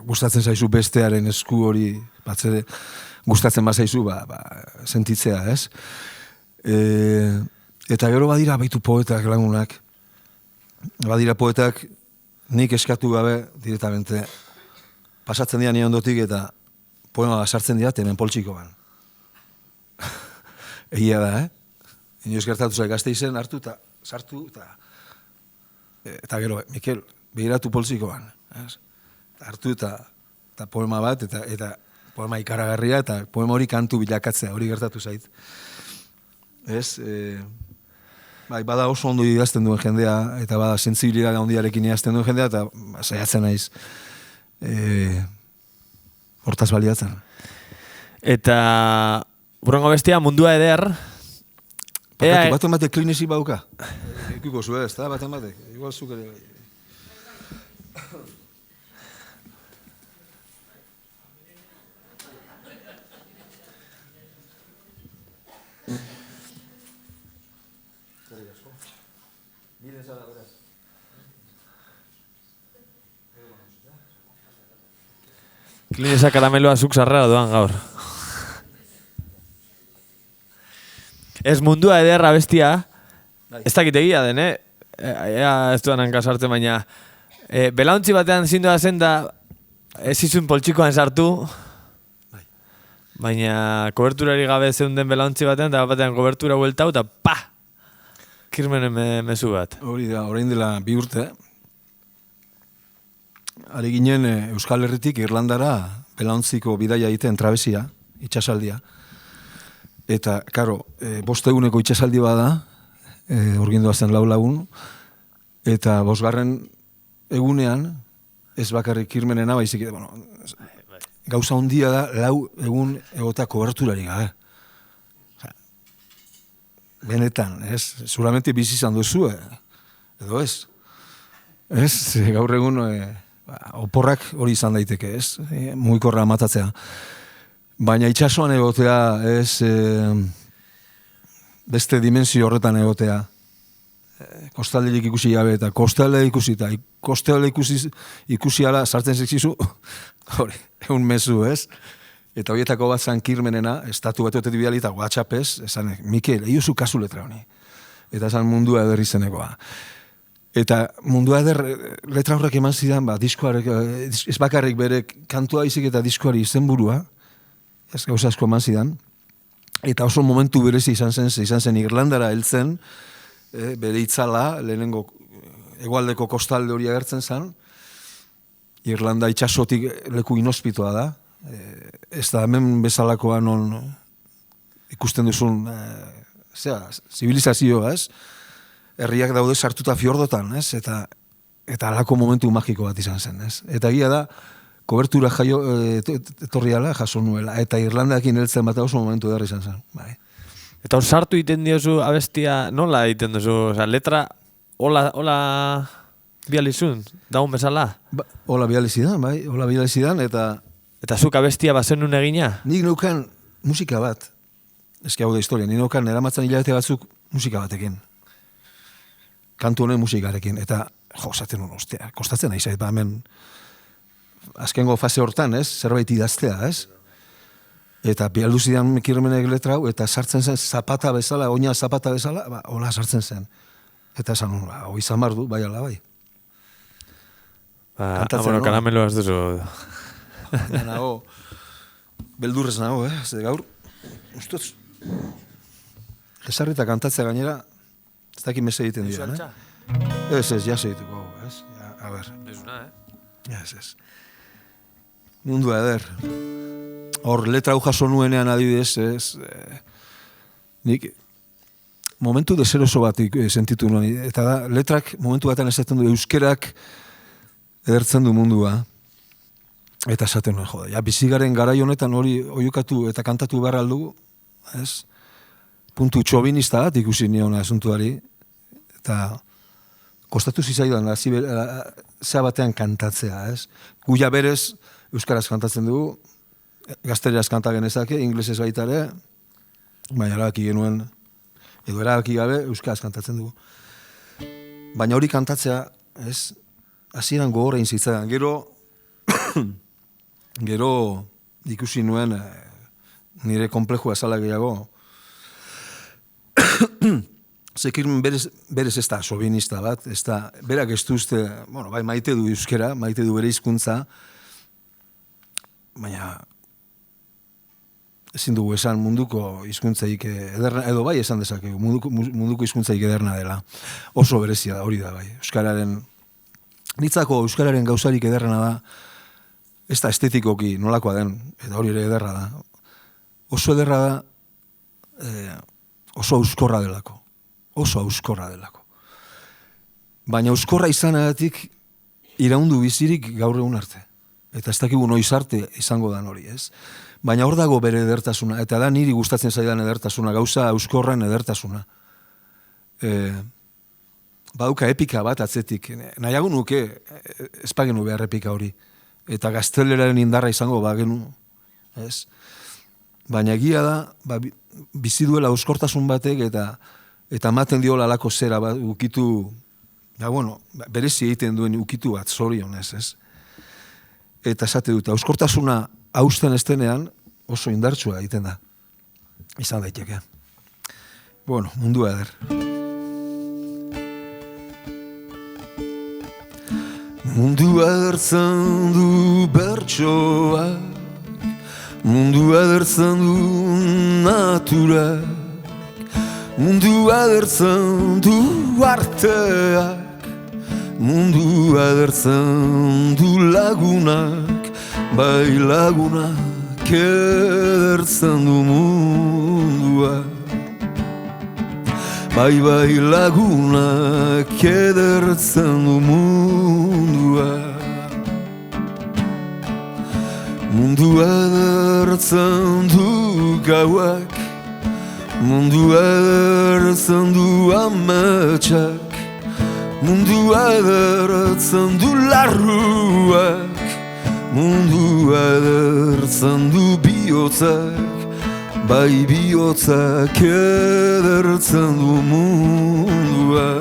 gustatzen zaizu bestearen esku hori, batzere gustatzen bazaizu, sentitzea, ez? Eta gero badira baitu poetak lagunak, badira poetak nik eskatu gabe directamente pasatzen dira nire ondotik eta poema sartzen dira hemen poltsikoan. Egia da, inoiz gertatu zaik Gasteizen hartu eta sartu eta gero, Mikel, begiratu poltsikoan. Hartu eta poema bat eta poema ikaragarria eta poema hori kantu bilakatzea, hori gertatu zait. Ez, bada oso ondo idazten duen jendea, eta bada sensibilidade handiarekin idazten duen jendea, eta saiatzen naiz hortaz baliatzen. Eta urrengo bestia Mundua Eder. Baten batek klinesi bauka. Ikuko zu ez, baten batek. Igual zuk ere. Klinesa karameloa zuk sarrera doan gaur. Ez Mundua Eder abestia, ez dakit egia den, ez duan hankasartzen, baina belauntzi batean zindoa zen da ez izun poltsikoan sartu, baina koberturari gabe zeunden belauntzi batean, eta batean kobertura bueltau, eta kirmenen mezu bat. Hori da, orain dela 2 urte, ari ginen Euskal Herritik Irlandara belauntziko bidaia egiten trabesia, itxasaldia. Eta, karo, 5 eguneko itxasaldi bada, urgindoa zen 4 lagun, eta 5. egunean, ez bakarrik Kirmenena, baizik, gauza handia da 4 egun egotea koberturari gabe. Benetan, ez? Seguramente bizi izan duzu, edo ez? Ez, gaur egun oporrak hori izan daiteke, ez? Mugikorra matatzea. Baina itxasoan egotea, ez beste dimensio horretan egotea. Kostalderik ikusi gabe eta kostaldea ikusi eta kostaldea ikusi ala sartzen seksizu, hori, egun mezu, ez? Eta horietako bat zan Kirmenena, estatu batuetetik bidali eta WhatsAppez, esan, Mikel, eiozu kasu letra honi. eta esan Mundua Eder izenekoa. Eta Mundua Eder letra horrek eman zidan, diskoarek, ez bakarrik bere kantua izik eta diskoari izenburua, ez gauza asko eman zidan, eta oso momentu berezi izan zen Irlandara heltzen, bere itzala, lehenengo hegoaldeko kostalde hori agertzen zen, Irlanda itxasotik leku inospitoa da, ez da hemen bezalakoa non ikusten duzun, zibilizazioa, ez? Herriak daude sartuta fiordotan, ez? Eta alako momentu magiko bat izan zen, ez? Eta egia da, kobertura etorriala jaso nuela, eta Irlandakin heltzen bat oso momentu ederra izan zen, bai. Eta hor sartu egiten diozu abestia, nola egiten duzu? Osa, letra, hola bializun, daun bezala? Hola bializidan, bai, hola bializidan, eta... Eta zuk abestia bazenun egina? Nik neukan musika bat, eski hau da historia, nik neukan eramatzen hilabete batzuk musika batekin. Kantu honen musikarekin, eta esaten hon, ostia, kostatzen nahi zait, hemen azkengo fase hortan, ez, zerbait idaztea, ez? Eta bialdu zidan kirmenek letra hau, eta sartzen zen zapata bezala, oina zapata bezala, hola sartzen zen. Eta esan hon, hoi zamar du, bai ala bai. Bueno, karamelo ez duzu. Nago, beldurrez nago, ze gaur, ustuz, jesarrita kantatzea gainera, ez dakit mese egiten dira, Ez, jaz egituko, ez? A ber. Ez. Mundua Eder. Hor, letra hau jaso nuenean adibidez, ez? Nik momentu deseroso bat sentitu nuen, eta da, letrak momentu batean esaten du, euskerak edertzen du mundua, eta esaten nuen, jode, bizigaren garai honetan hori oiukatu eta kantatu behar aldugu, ez? Puntu txobinista bat ikusi nion asuntuari, eta kostatu zizaidan, zea batean kantatzea, ez? Guia berez, euskaraz kantatzen dugu, gazteriaz kanta genezake, inglesez baita ere, baina erabaki genuen, edo erabaki gabe, euskaraz kantatzen dugu. Baina hori kantatzea, ez? Hasieran gogorra inzitzaidan. Gero ikusi nuen nire komplexua zala gehiago, Zekirmen berez ez da sobinista bat, ez da, berak ez duzte, bueno, bai maite du euskera, maite du bere hizkuntza, baina ezin dugu esan munduko hizkuntzaik ederna, edo bai esan dezakegu, munduko hizkuntzaik ederna dela. Oso berezia da, hori da bai. Euskararen, nitzako euskararen gauzarik ederrena da, ez da estetikoki nolakoa den, eta hori ere ederra da. Oso ederra da, oso euskorra delako. Oso euskorra delako. Baina euskorra izanagatik iraundu bizirik gaur egun arte. Eta ez dakigu noiz arte izango dan hori, ez? Baina hor dago bere edertasuna, eta da niri gustatzen zaidan edertasuna, gauza euskorren edertasuna. Baduka epika bat atzetik. Nahiago nuke, ez pagenu behar epika hori. Eta gazteleraren indarra izango bagenu, ez? Baina egia da, bizi duela euskortasun batek eta ematen diola alako zera bat, ukitu, berezi egiten duen ukitu bat, zorionez, ez? Eta esate dut, euskortasuna hausten estenean oso indartsua egiten da. Izan daiteke. Bueno, Mundua Eder. Mundua edertzen du bertsoak, mundua edertzen du naturak, mundua edertzen du arteak, mundua edertzen du lagunak, bai lagunak edertzen du mundua. Bai lagunak edertzen du mundua. Mundua edertzen du gauak, mundua edertzen du ametsak, mundua edertzen du larruak, mundua edertzen du bihotzak, bai bihotzak edertzen du mundua.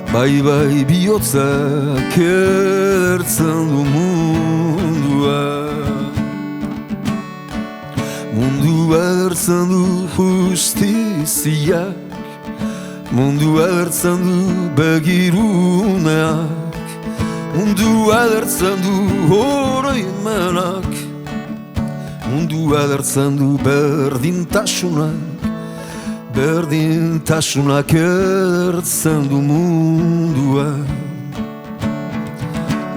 Bai bihotzak edertzen du mundua. Mundua edertzen du justiziak, Mundu edertzen du begiruneak, mundu edertzen du oroimenak, mundu edertzen du berdintasunak, berdintasunak edertzen du mundua.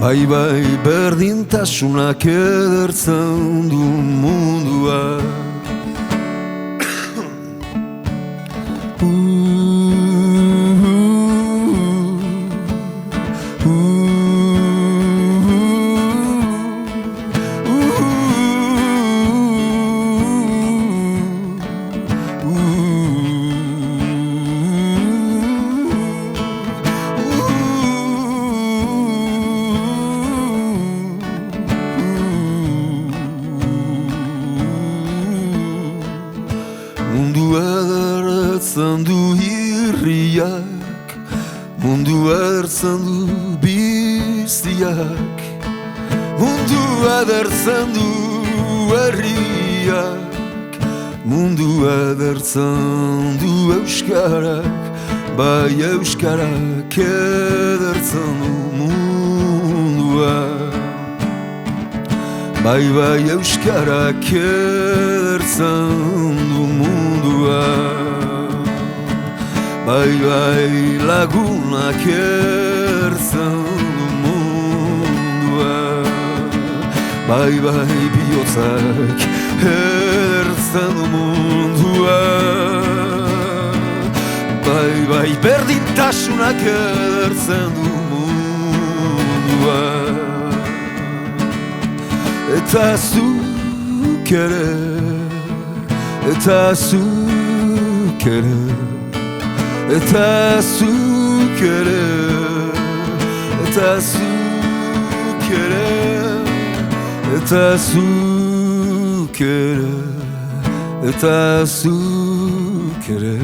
Bai, bai, berdintasunak edertzen du mundua. Mundu edertzen du irriak, mundu edertzen du biztiak, mundu edertzen du herriak, mundu edertzen du euskarak, bai euskarak edertzen du mundua. Bai, bai, euskarak edertzen du mundua. Bai, bai, lagunak edertzen du mundua. Bai, bai, bihotzak edertzen du mundua. Bai, bai, berdintasunak edertzen du mundua. Eta zuk ere, eta zuk ere, eta zuk ere, eta zuk ere, eta zuk ere, eta zuk ere,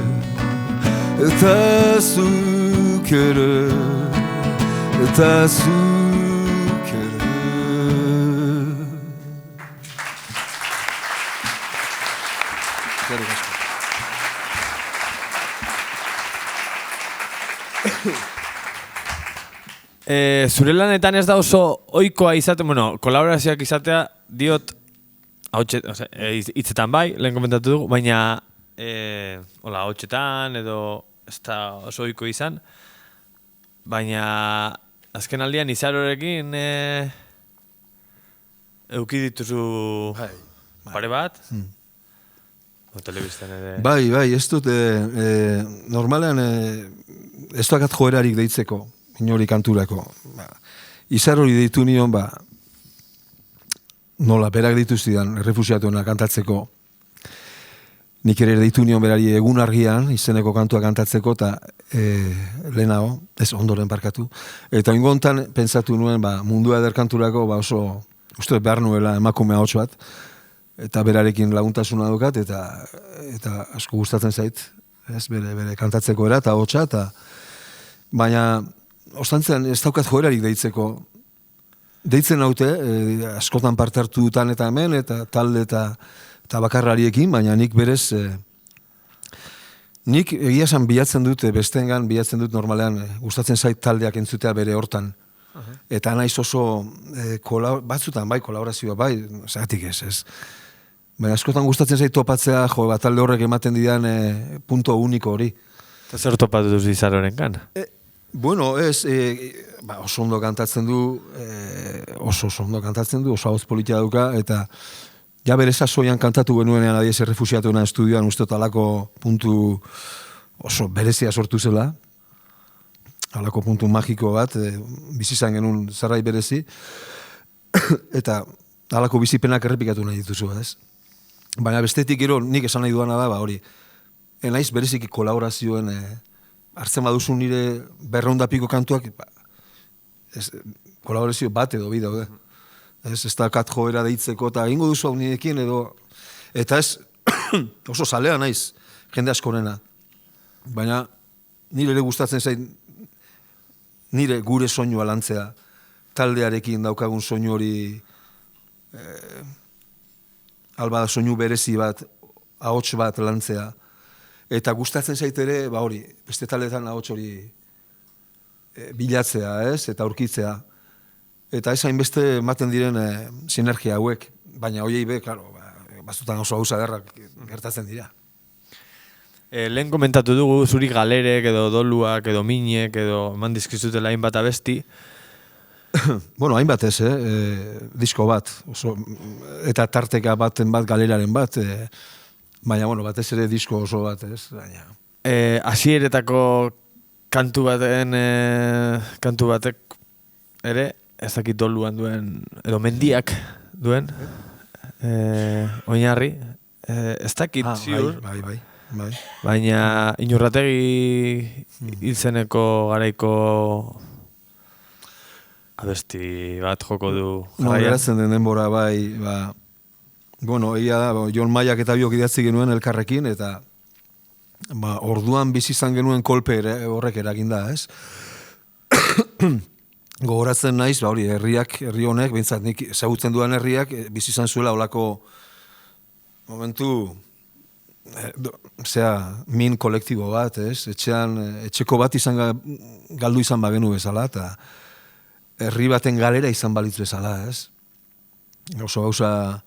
eta zuk ere, eta zuk. Zure lanetan ez da oso ohikoa izaten, kolaborazioak izatea diot hitzetan bai, lehen komentatu dugu, baina hautsetan edo ez da oso ohiko izan, baina azken aldian Izarorekin euki dituzu pare bat, telebistan ere. Bai, ez dut, normalean ez dakat joerarik deitzeko, inori kanturako. Izarori deitu nion, nola, berak dituztidan, errefusiatuena kantatzeko. Nik ere deitu nion berari egun argian, izeneko kantua kantatzeko, eta lehenago, ez ondoren barkatu. Eta ingontan pentsatu nuen, mundua eder kanturako, oso, uste behar nuela emakume ahots bat, eta berarekin laguntasuna dukat, eta asko gustatzen zait, ez, bere kantatzeko era, eta ahotsa, baina, ostantzean ez daukat joerarik deitzeko. Deitzen naute, askotan parte hartu dutan eta hemen, eta talde eta bakarrariekin, baina nik berez, nik egia esan bilatzen dut, besteengan bilatzen dut normalean, gustatzen zait taldeak entzutea bere hortan. Eta naiz oso, batzutan bai, kolaborazioa bai, zagatik ez. Baina askotan gustatzen zait topatzea, talde horrek ematen didan punto uniko hori. Eta zer topatu duzu Izaroren kan? Bueno, ez, oso ondo kantatzen du, oso hauz politia duka, eta ja bere sasoian kantatu genuenean adiez errefusiatuena estudioan uste alako puntu oso berezia sortu zela, alako puntu magiko bat, bizizan genuen zerbait berezi, eta alako bizipenak errepikatu nahi dituzu, ez? Baina bestetik gero nik esan nahi duana da, hori, naiz bereziki kolaborazioen hartzen baduzu nire 200 piko kantuak, kolaborazio bat edo bi daude. Ez da kat joera deitzeko, eta egingo duzu hau nirekin edo, eta ez oso zalea naiz, jende askorena. Baina nire ere gustatzen zait, nire gure soinua lantzea, taldearekin daukagun soinu hori, alba soinu berezi bat, ahots bat lantzea, Eta gustatzen zait ere, hori, beste taletan ahots hori bilatzea, ez? Eta aurkitzea. Eta ez hainbeste ematen diren sinergia hauek, baina hoiei be, claro, batzutan oso gauza ederrak gertatzen dira. Lehen komentatu dugu, zuri galerek edo doluak edo minek edo eman dizkizutela hainbat abesti. Bueno, hainbat ez, disko bat, eta tarteka baten bat, galeraren bat, baina, bueno, batez ere disko oso bat, ez, baina. Hasieretako kantu batek ere, ez dakit doluan duen, edo mendiak duen, oinarri, ez dakit ziur. Bai. Baina Inurrategi hilzeneko garaiko abesti bat joko du jarraian. Geratzen den denbora bai, bueno, egia da, Jon Maiak eta biok idatzi genuen elkarrekin, eta orduan bizi izan genuen kolpe horrek eragin da, ez? Gogoratzen naiz, hori, herri honek, behintzat nik ezagutzen duan herriak, bizi izan zuela olako momentu min kolektibo bat, ez? Etxeko bat galdu izan bagenu bezala, eta herri baten galera izan balitz bezala, ez? Oso gauza,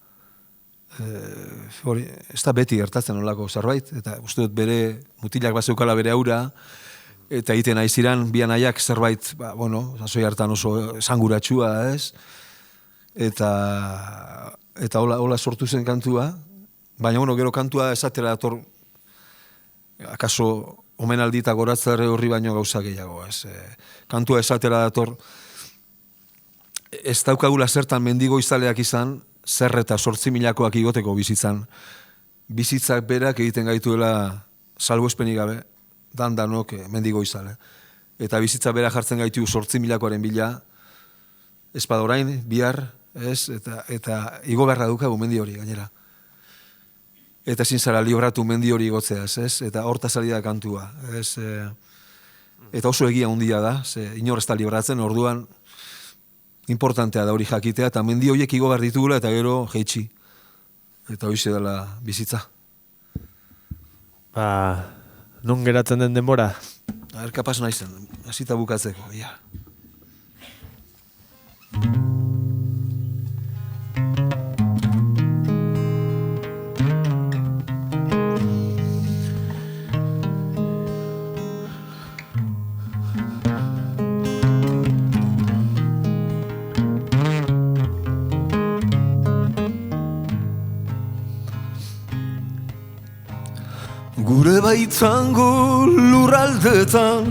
ez da beti gertatzen olako zerbait, eta uste dut bere mutilak bazeukala bere aura, eta egiten aiziran bi anaiak zerbait, sasoi hartan oso esanguratsua, ez? Eta hola sortu zen kantua, baina, gero kantua esatera dator, akaso omenaldi eta goratzare horri baino gauza gehiago, ez? Kantua esatera dator, ez daukagula zertan mendigo izaleak izan, zer eta 8.000-koak igoteko bizitzan. Bizitzak berak egiten gaituela salbuespenik gabe, danok mendigo izale. Eta bizitza berak jartzen gaitu 8.000-koaren bila, ez orain, bihar, ez? Eta igo beharra dukagu mendi hori gainera. Eta ezin zara libratu mendi hori igotzeaz, ez? Eta hortaz ari da kantua, ez? Eta oso egia handia da, inor ez da libratzen, orduan importantea da hori jakitea, eta mendi horiek igo behar ditugula, eta gero jeitsi. Eta horixe dela bizitza. Non geratzen den denbora? Kapaz naizen, hasita bukatzeko, ja. Gure baitzango lurraldetan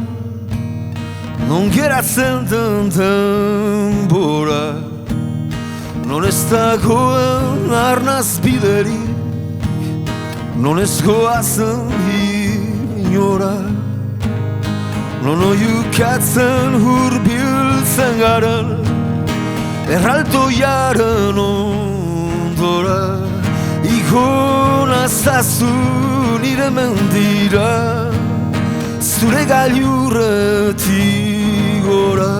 non geratzen den denbora, non ez dagoen arnaz biderik, non ez goazen inora, non oiukatzen hurbiltzen garen erraltoiaren ondora. Igona zazu nire mendira, zure gailurretik gora.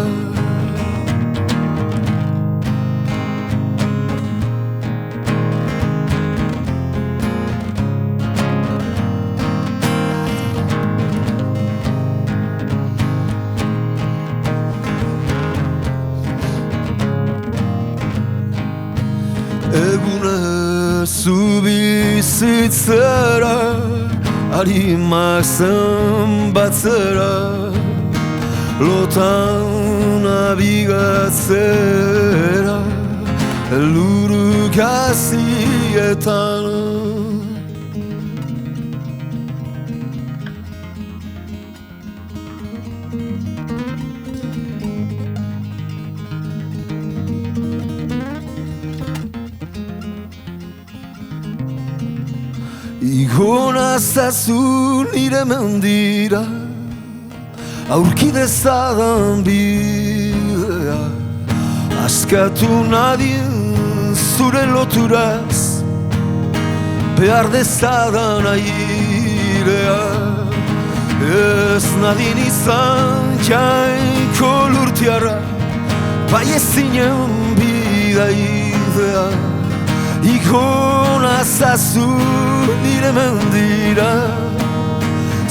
Zu bizitzera, harimak zenbatzera, lotan abigatzera, eluruk hazietan. Igona zazu nire mendira, aurki dezadan bidea, askatu nadien zure loturaz, behar dezadan airea. Ez nadien izan jainko lurtiarra, bai ezinen bidaidea. Igona zazu nire mendira,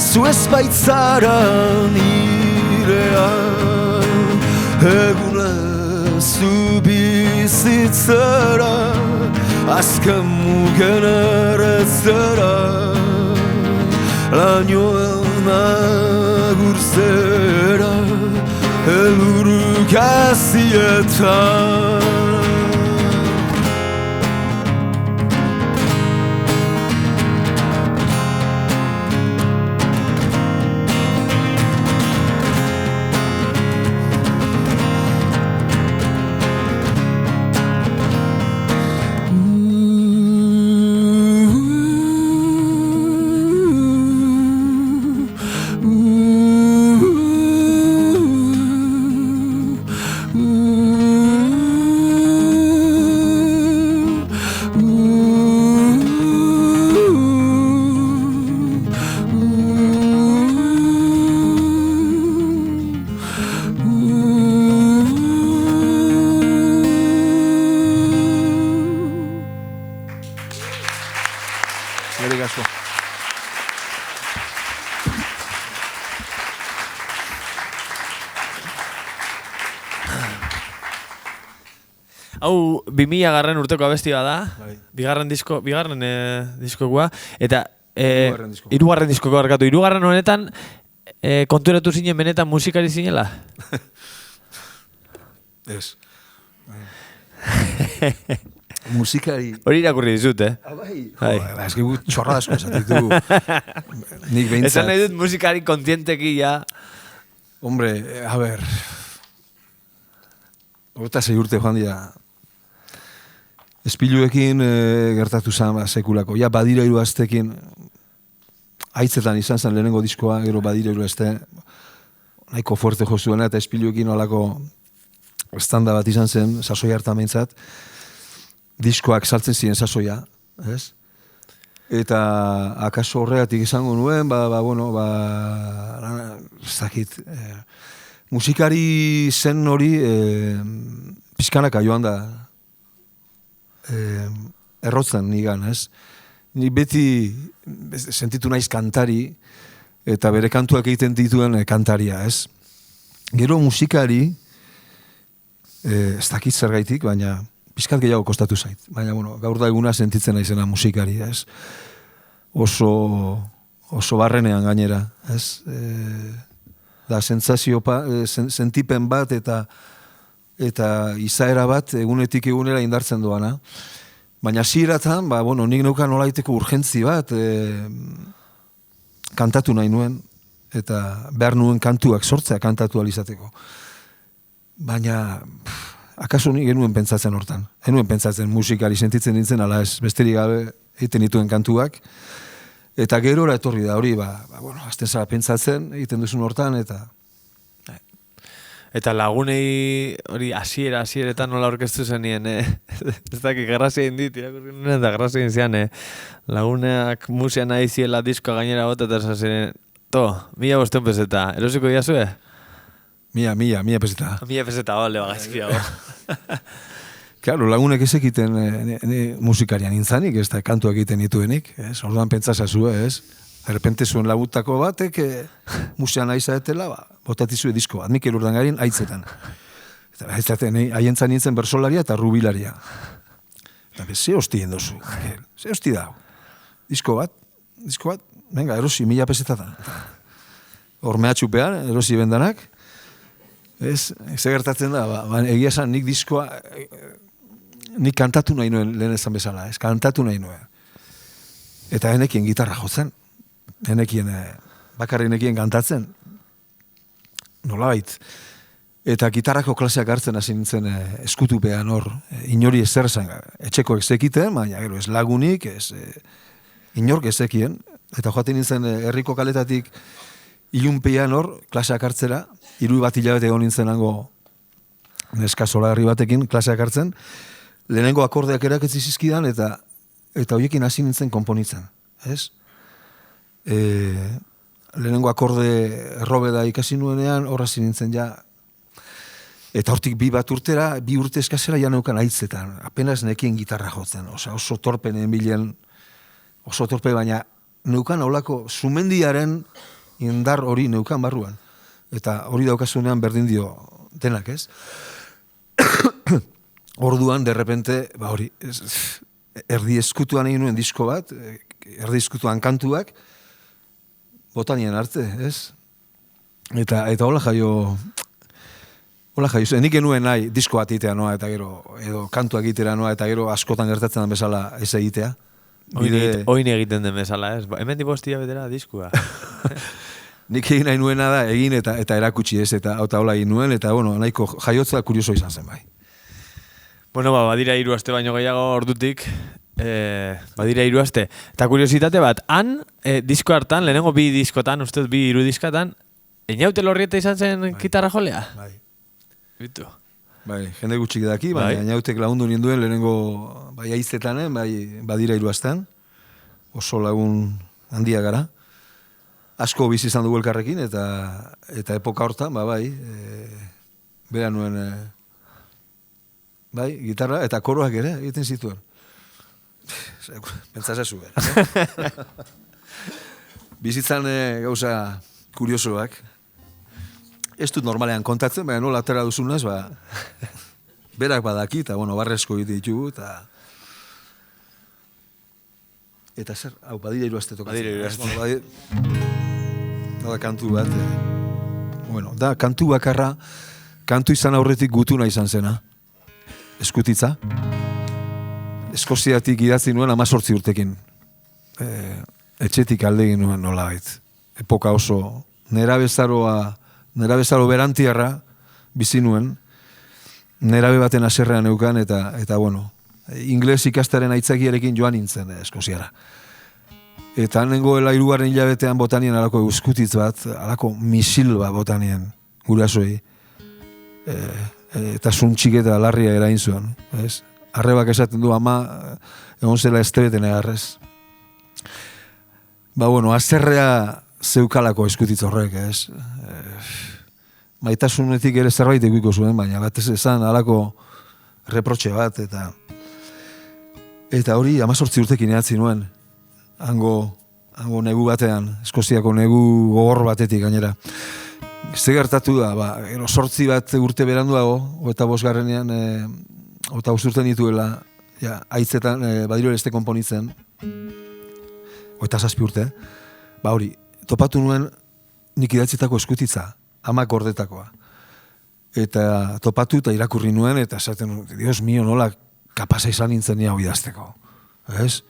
zu ez baitzara nirea, eguna zu bizitzara, azken mugen erretzera, lainoan agurzera, eluruk azietan. Hau, 2000 urteko abestia da, bigarren diskokoa, eta hirugarren diskokoa harkatu. Hirugarren honetan, konturatu zinen benetan musikari zinela? Ez. Musikari... Hori irakurri dizut, Bai. Ez que gut txorra asko esatitu. Nik behintzat. Esan nahi dut musikari kontienteki, ja. Hombre, a ver... Horta 6 urte joan dira. Espiluekin gertatu zen sekulako. Ja, badira 3 astekin, haitzetan izan zen lehenengo diskoa, gero badira 3 aste, nahiko fuerte jozuena, eta espiluekin olako estanda bat izan zen, sasoia hartan behintzat, diskoak saltzen ziren sasoia, ez? Eta akaso horregatik izango nuen, ez dakit, musikari zen hori pizkanaka joan da errotzen nigan, ez? Ni beti sentitu naiz kantari eta bere kantuak egiten dituen kantaria, ez? Gero musikari, ez dakit zergaitik, baina pizkat gehiago kostatu zait. Baina, gaur da eguna sentitzen naizena musikari, ez? Oso barrenean gainera, ez? Da sentsazio sentipen bat eta izaera bat egunetik egunera indartzen doana. Baina hasieratan, nik neukan nolaiteko urgentzi bat kantatu nahi nuen eta behar nuen kantuak sortzea kantatu alizateko. Baina akaso nik genuen pentsatzen hortan. Genuen pentsatzen musikari sentitzen nintzen, ala ez, besterik gabe egiten dituen kantuak. Eta gerora etorri da hori, azten zara pentsatzen, egiten duzun hortan, eta... Eta lagunei hori hasieretan nola orkestu zenien, ez dakik, garrazien dit, irakurri nuen, eta garrazien zian, laguneak musia nahi ziela diskoa gainera bota, eta zazen, 1.500 peseta, erosiko diazue? 1.000 peseta. 1.000 peseta, bale, bagazkiago. Claro, lagunek ez egiten musikarian intzanik, ez da kantuak egiten dituenik, orduan pentsazazue, ez? Errepente zuen lagutako batek musean nahi zaetela, botatizue disko bat, Mikel Urdangarin haitzetan. Eta haitzaten, haientzan nintzen bersolaria eta rubilaria. Eta ze hosti endozu, ze hosti da. Disko bat, venga, erosi, 1.000 pesetatan. Hormeatxupean, erosi bendanak. Ez gertatzen da, egia esan nik diskoa, nik kantatu nahi nuen lehen ezan bezala, kantatu nahi nuen. Eta enekien gitarra jotzen. Bakarrenekien kantatzen, nolabait. Eta gitarrako klaseak hartzen hasi nintzen eskutupean hor, inori ezer zen, etxekoek zekiten, baina gero ez lagunik, inork ezekien. Eta joaten nintzen herriko kaletatik ilunpean hor, klaseak hartzera, 3 bat hilabete egon nintzen hango neska solagarri batekin klaseak hartzen, lehenengo akordeak eraketzi zizkidan, eta horiekin hasi nintzen konponitzen, ez? Lehenengo akorde errobeda ikasi nuenean, horra nintzen ja, eta hortik 2 urte eskazera ja neukan haitzetan, apenas nekien gitarra jotzen, oso torpen bilen, oso torpe, baina neukan aulako sumendiaren indar hori neukan barruan. Eta hori daukasunean berdin dio denak, ez? Orduan, derrepente, hori, erdi eskutuan egin nuen disko bat, erdi eskutuan kantuak, botanien arte, ez? Eta hola jaio, nik enuen nahi disko bat itea noa, eta gero, edo kantuak itera noa, eta gero askotan gertatzen den bezala ez egitea. Oin egiten den bezala, ez? Hemen dibostia betera diskua. Nik egin nahi nuena da, egin eta erakutsi ez, eta hola egin nuen, eta bueno, nahiko jaiotza kurioso izan zen bai. Bueno, badira 3 aste baino gehiago ordutik, badira 3 aste. Eta kuriositate bat, han, disko hartan, lehenengo 2 diskotan, ustez 2 3 diskatan, Einaute Lorrieta izan zen gitarra jolea? Bai. Bitu. Bai, jende gutxik daki, baina Ainautek lagundu ninduen lehenengo bai aiztetanen, bai badira 3 astean, oso lagun handia gara. Asko bizi izan dugu elkarrekin, eta epoka hortan, bai, bera nuen, bai, gitarra, eta koroak ere, egiten zituen. Pentsasazu, bizitzan gauza kuriosoak. Ez dut normalean kontatzen, baina nola atera duzunaz, berak badaki, eta, bueno, barrezko ditugu, eta zer, hau, badira 3 aste tokatzen. Badira 3 aste. Da kantu bat, bueno, da kantu bakarra, kantu izan aurretik gutuna izan zena, eskutitza. Eskoziatik idatzi nuen 18 urtekin. Etxetik alde egin nuen nola bait. Epoka oso, nerabezaro berantiarra bizi nuen, nerabe baten haserrean neukan, eta bueno, ingles ikastaren aitzakiarekin joan nintzen Eskoziara. Eta nengoela 3. hilabetean botanien alako euskutitz bat, alako misil bat botanien gurasoi. Eta zuntxik eta larria erain zuen. Arrebak esaten du ama, egon zela estebeten egarrez. Bueno, azerrea zeukalako eskutitz horrek, ez? Maitasunetik ere zerbait ikuiko zuen, baina bat ez esan alako reprotxe bat, eta hori 18 urtekin ehatzi nuen. Hango negu batean, Eskoziako negu gogor batetik gainera. Ze gertatu da, 8 bat urte beranduago, 25-garrenean, 25 urte nituela, haitzetan, badiro este konponitzen, 27 urte, hori, topatu nuen nik idatzitako eskutitza, amak gordetakoa. Eta topatu eta irakurri nuen, eta esaten, Dios mío, nola kapasa izan nintzen hau idazteko. Ez?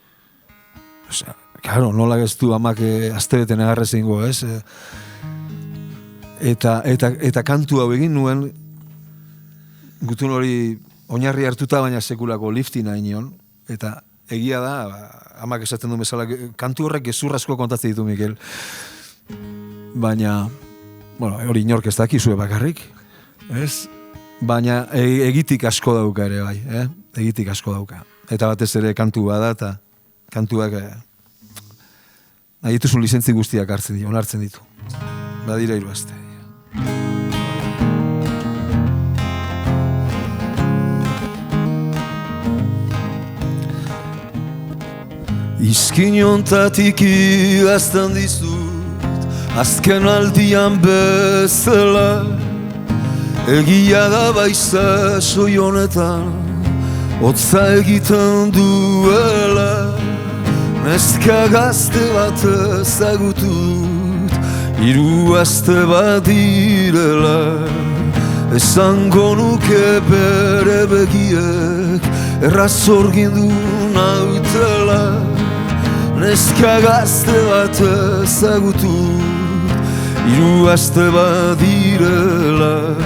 Osea, claro, nola geztu amak astebeten agarrez ingo, ez? Eta kantu hau egin nuen, gutun hori oinarri hartuta, baina sekulako liftina inion, eta egia da, amak esaten du bezala, kantu horrek gezur asko kontatzen ditu, Mikel. Baina, bueno, hori inork ez dakizue bakarrik, ez? Baina egitik asko dauka ere, bai, egitik asko dauka. Eta batez ere kantu bada, eta kantuak nahi dituzun lizentzi guztiak onartzen ditu. Badira 3 aste. Izkinontatik idazten dizut, azken aldian bezala, egia da baiza soi honetan, hotza egiten duela. Neska gazte bat ezagutut, 3 aste bat direla. Esango nuke bere begiek errazorgin du nautela. Neska gazte bat ezagutut, 3 aste bat direla.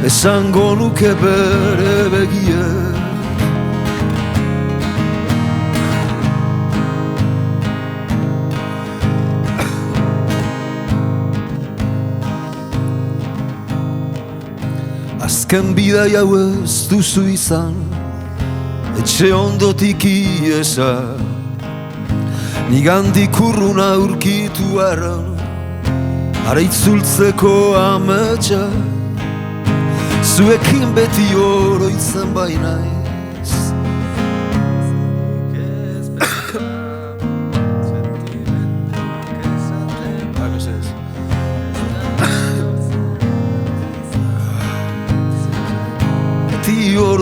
Esango nuke bere begiek azken bidai hau ez duzu izan, etxe ondotik iesa, nigandik urrun aurkitu arren, ara itzultzeko ametsa, zuekin beti oroitzen bainaiz.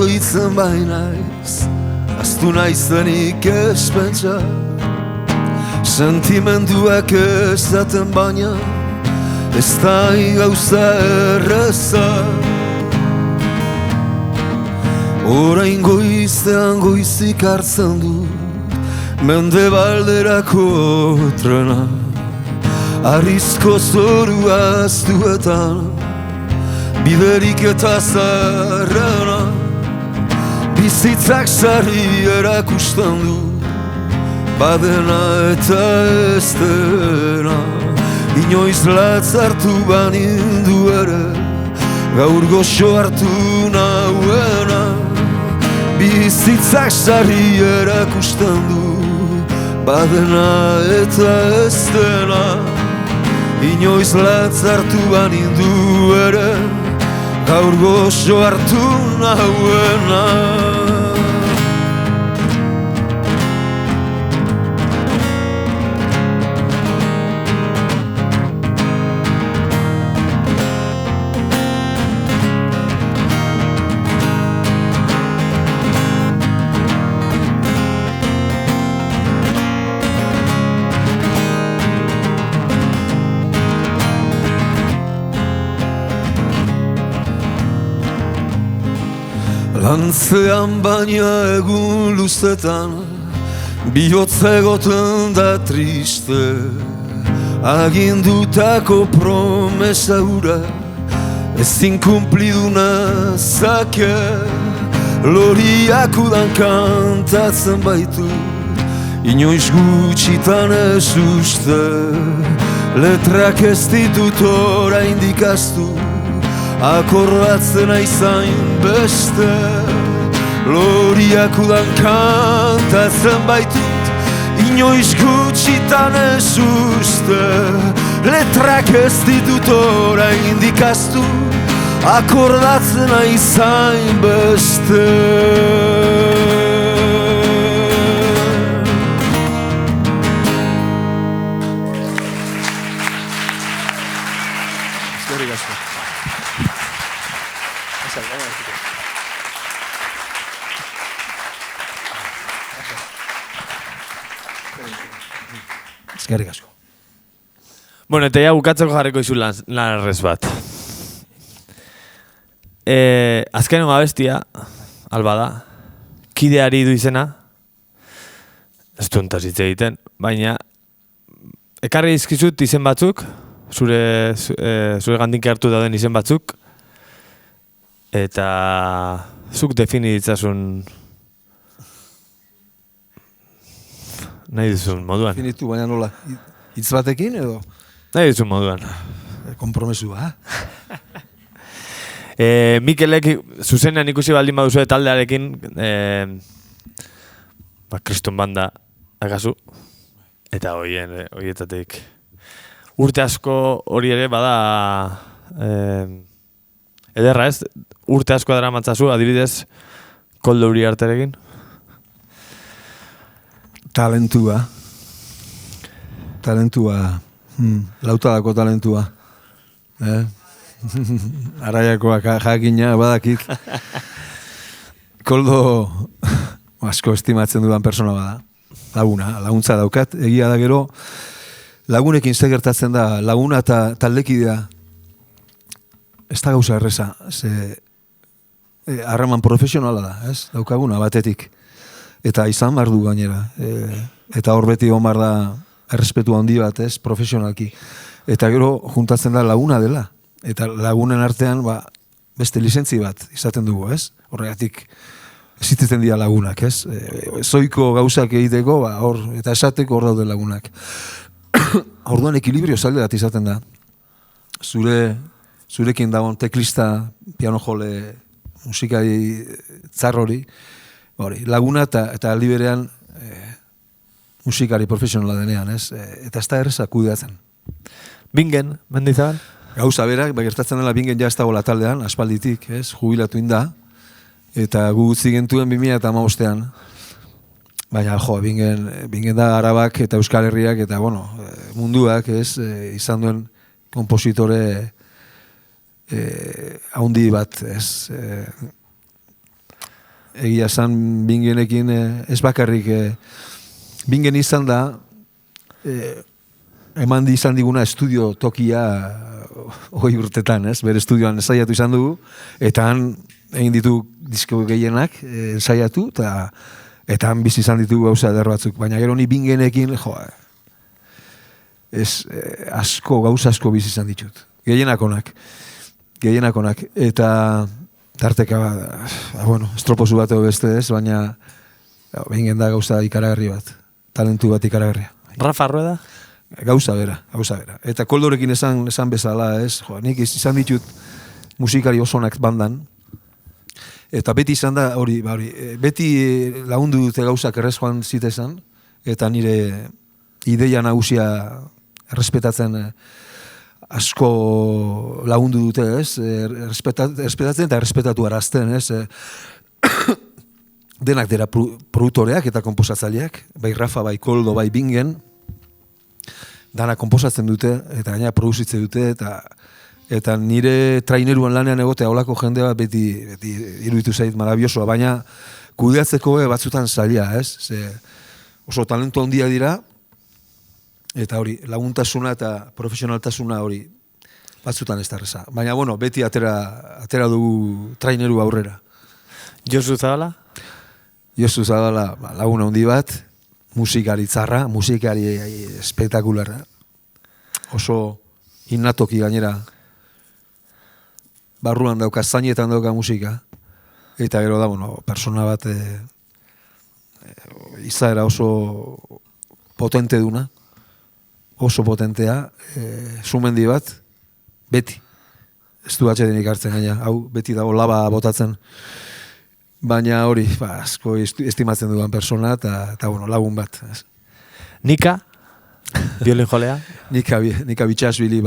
oroitzen bainaiz, aztu naizenik ez pentsa, sentimenduak ez daten baina, ez da gauza erreza. Orain goizean goizik hartzen dut, mendebalderako trena, arrizko zorua aztuetan, biderik eta zarrena, bizitzak sarri erakusten du, badena eta ez dena, inoiz latzartu banindu ere, gaur goxo hartu nauena, bizitzak sarri erakusten du, badena eta ez dena, inoiz latzartu banindu ere, gaur goxo hartu nauena. Lantzean baina egun luzetan, bihotza egoten da triste, agindutako promesa hura, ezin kumpliduna zake, loriak udan kantatzen baitu, inoiz gutxitan ez uste, letrak ez ditut oraindik ahaztu, akordatzen aizain beste, loriak udan kantatzen baitut, inoiz gutxitan ez uste, letrak ez ditut oraindik ahaztu, akordatzen aizain beste. Eskerrik asko. Bueno, eta ja bukatzeko jarriko izu lan arrez bat. Azkenengo abestia, alba da, kideari du izena, ez duntaz hitz egiten, baina ekarri izkizut izen batzuk, zure gandik hartu dauden izen batzuk, eta zuk defini ditzasun nahi duzun moduan. Definitu, baina nola, hitz batekin edo? Nahi duzun moduan. Kompromesua, Mikelek zuzenean ikusi baldin baduzue taldearekin, Kriston banda akazu, eta horietatik urte asko hori ere bada ederra ez, urte asko dara matzazu, adibidez Koldo Uriarterekin. Talentua, lautadako talentua. Araiakoak jakina, badakik. Koldo asko estimatzen dudan persona bada. Laguntza daukat. Egia da gero, lagunekin ze gertatzen da, laguna eta taldekidea ez da gauza erreza. Harreman profesionala da, ez? Daukaguna batetik. Eta izan behar du gainera. Eta hor beti omar da errespetu handi bat, ez, profesionalki. Eta gero juntatzen da laguna dela. Eta lagunen artean beste lizentzi bat izaten dugu, ez? Horregatik existitzen dira lagunak, ez? Zoiko gauzak egiteko, hor, eta esateko hor daude lagunak. Orduan ekilibrio zaila bat izaten da. Zurekin dagoen teklista, piano jole, musikari tzarrori, laguna eta aldi berean musikari profesionala denean, ez? Eta ez da erreza kudeatzen. Bingen, Mendizabal? Gauza berak, gertatzen dela Bingen ja ez dagoela taldean, aspalditik, ez? Jubilatu inda. Eta gu utzi gentuen 2015ean. Baina, Bingen da Arabak eta Euskal Herriak eta, munduak, ez? Izan duen kompositore haundi bat, ez? egia esan Bingenekin ez bakarrik Bingen izan da eman izan diguna estudio tokia 20 urtetan, ez? Bere estudioan ensaiatu izan dugu, eta han egin ditu disko gehienak ensaiatu, eta han bizi izan ditugu gauza eder batzuk. Baina gero ni Bingenekin, gauza asko bizi izan ditut. Gehienak onak. Eta tarteka, estropozu bat beste ez, baina Bingen da gauza ikaragarri bat. Talentu bat ikaragarria. Rafa Rueda? Gauza bera. Eta Koldorekin esan bezala, ez? Nik izan ditut musikari osonak bandan, eta beti izan da, beti lagundu dute gauzak errez joan zitezan, eta nire ideia nagusia errespetatzen asko lagundu dute, ez? Errespetatzen eta errespetatu arazten, ez? Denak dira produktoreak eta komposatzaileak, bai Rafa, bai Koldo, bai Bingen, dana komposatzen dute, eta gaina produzitzen dute, eta nire traineruan lanean egotea holako jendea beti iruditu zait marabiosoa, baina kudeatzeko batzutan zaila, ez? Oso talentu handia dira, eta hori, laguntasuna eta profesionaltasuna hori batzutan ez da erreza. Baina, beti atera dugu traineru aurrera. Josu Zabala? Josu Zabala, laguna handi bat, musikari tzarra, musikari espektakularra. Oso innatoki gainera, barruan dauka, zainetan dauka musika. Eta gero da, persona bat izaera oso potente duna, oso potentea, sumendi bat, beti. Ez du atxedenik hartzen gaina, hau beti dago laba botatzen. Baina hori, asko estimatzen dudan persona, eta lagun bat. Nika? Violin jolea? Nika bitxasbili,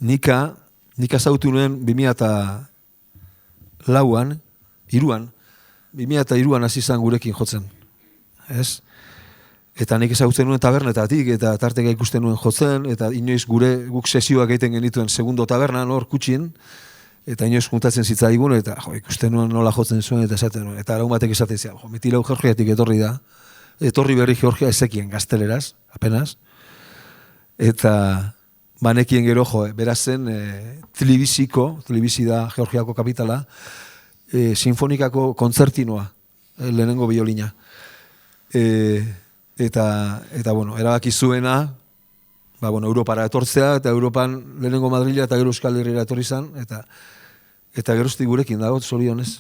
Nika zautu nuen 2002an, 2002an hasi izan gurekin jotzen. Ez? Eta nik ezagutzen nuen tabernetatik, eta tarteka ikusten nuen jotzen, eta inoiz guk sesioak egiten genituen segundo tabernan, hor kutxin, eta inoiz juntatzen zitzaigun, eta ikusten nuen nola jotzen zuen, eta esaten nuen, eta lagun batek esaten zian, metilau Georgiatik etorri da, etorri berri Georgia ezekien gazteleraz, apenas, eta banekien gero, berazen Tbilisi da Georgiako kapitala, sinfonikako kontzertinoa, lehenengo biolina. Eta erabaki zuena, Europara etortzea, eta Europan lehenengo Madrila eta gero Euskal Herriera etorri zan, eta geroztik gurekin dago, zorionez.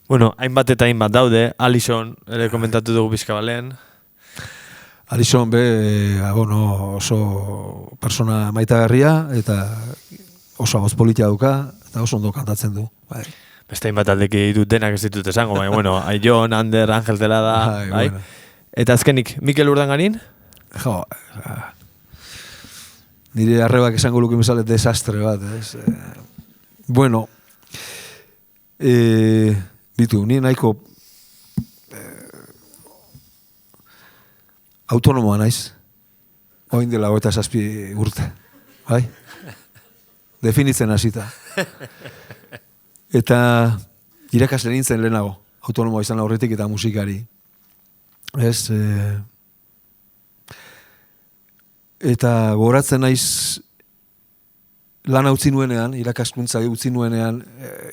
Hainbat eta hainbat daude, Alison ere komentatu dugu bizkabalen. Alison oso persona maitagarria, eta oso agoz politia duka, eta oso ondo kantatzen du. Beste hainbat aldeki ditut denak ez ditut esango, Aion, Ander, Angel Telada, eta azkenik, Mikel Urdangarin? Nire arrebak esango luke bezala desastre bat, ez? Bitu, ni nahiko autonomoa naiz. Oin dela 27 urte. Bai? Definitzen hasita. Eta irakasle nintzen lehenago. Autonomoa izan aurretik eta musikari. Ez? Eta goratzen naiz lana utzi nuenean, irakaskuntza utzi nuenean,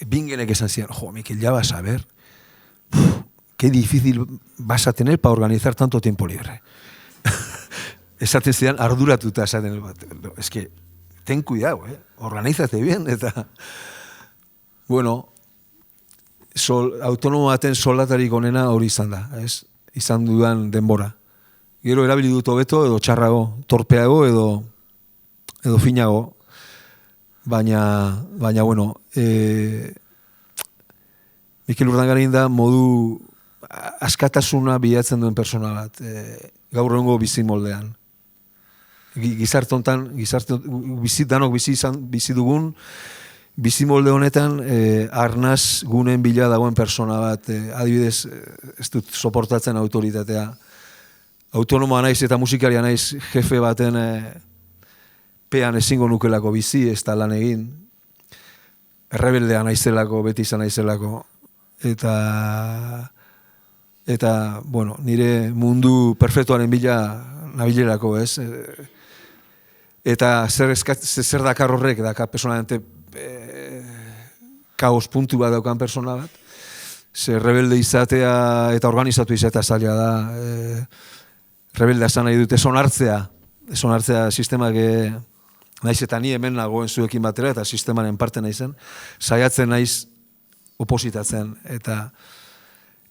Bingenek esan zian, Mikel, ya vas a ver, qué difícil vas a tener para organizar tanto tiempo libre. Esaten zian, arduratuta esaten, es que, ten cuidado, organízate bien, eta, autonomo baten soldatarik onena hori izan da, ez? Izan dudan denbora. Gero erabili dut hobeto, edo txarrago, torpeago, edo finago. Baina, Mikel Urdangarin da modu askatasuna bilatzen duen persona bat, gaur egungo bizi moldean. Gizartontan, danok bizi dugun, bizi molde honetan, arnaz gunen bila dagoen persona bat, adibidez, ez dut soportatzen autoritatea. Autonomoa naiz eta musikaria naiz jefe baten pean ezingo nukelako bizi, ez da lan egin. Errebeldea naizelako, beti izan naizelako. eta bueno, nire mundu perfektuaren bila nabilerako, ez? Eta zer dakar horrek, dakar personalmente kaos puntu bat daukan persona bat, zer rebelde izatea eta organizatu izatea zaila da, rebelde esan nahi dute, sonartzea sistemak, naiz eta ni hemen nagoen zuekin batera, eta sistemaren parte naizen, saiatzen naiz opositatzen,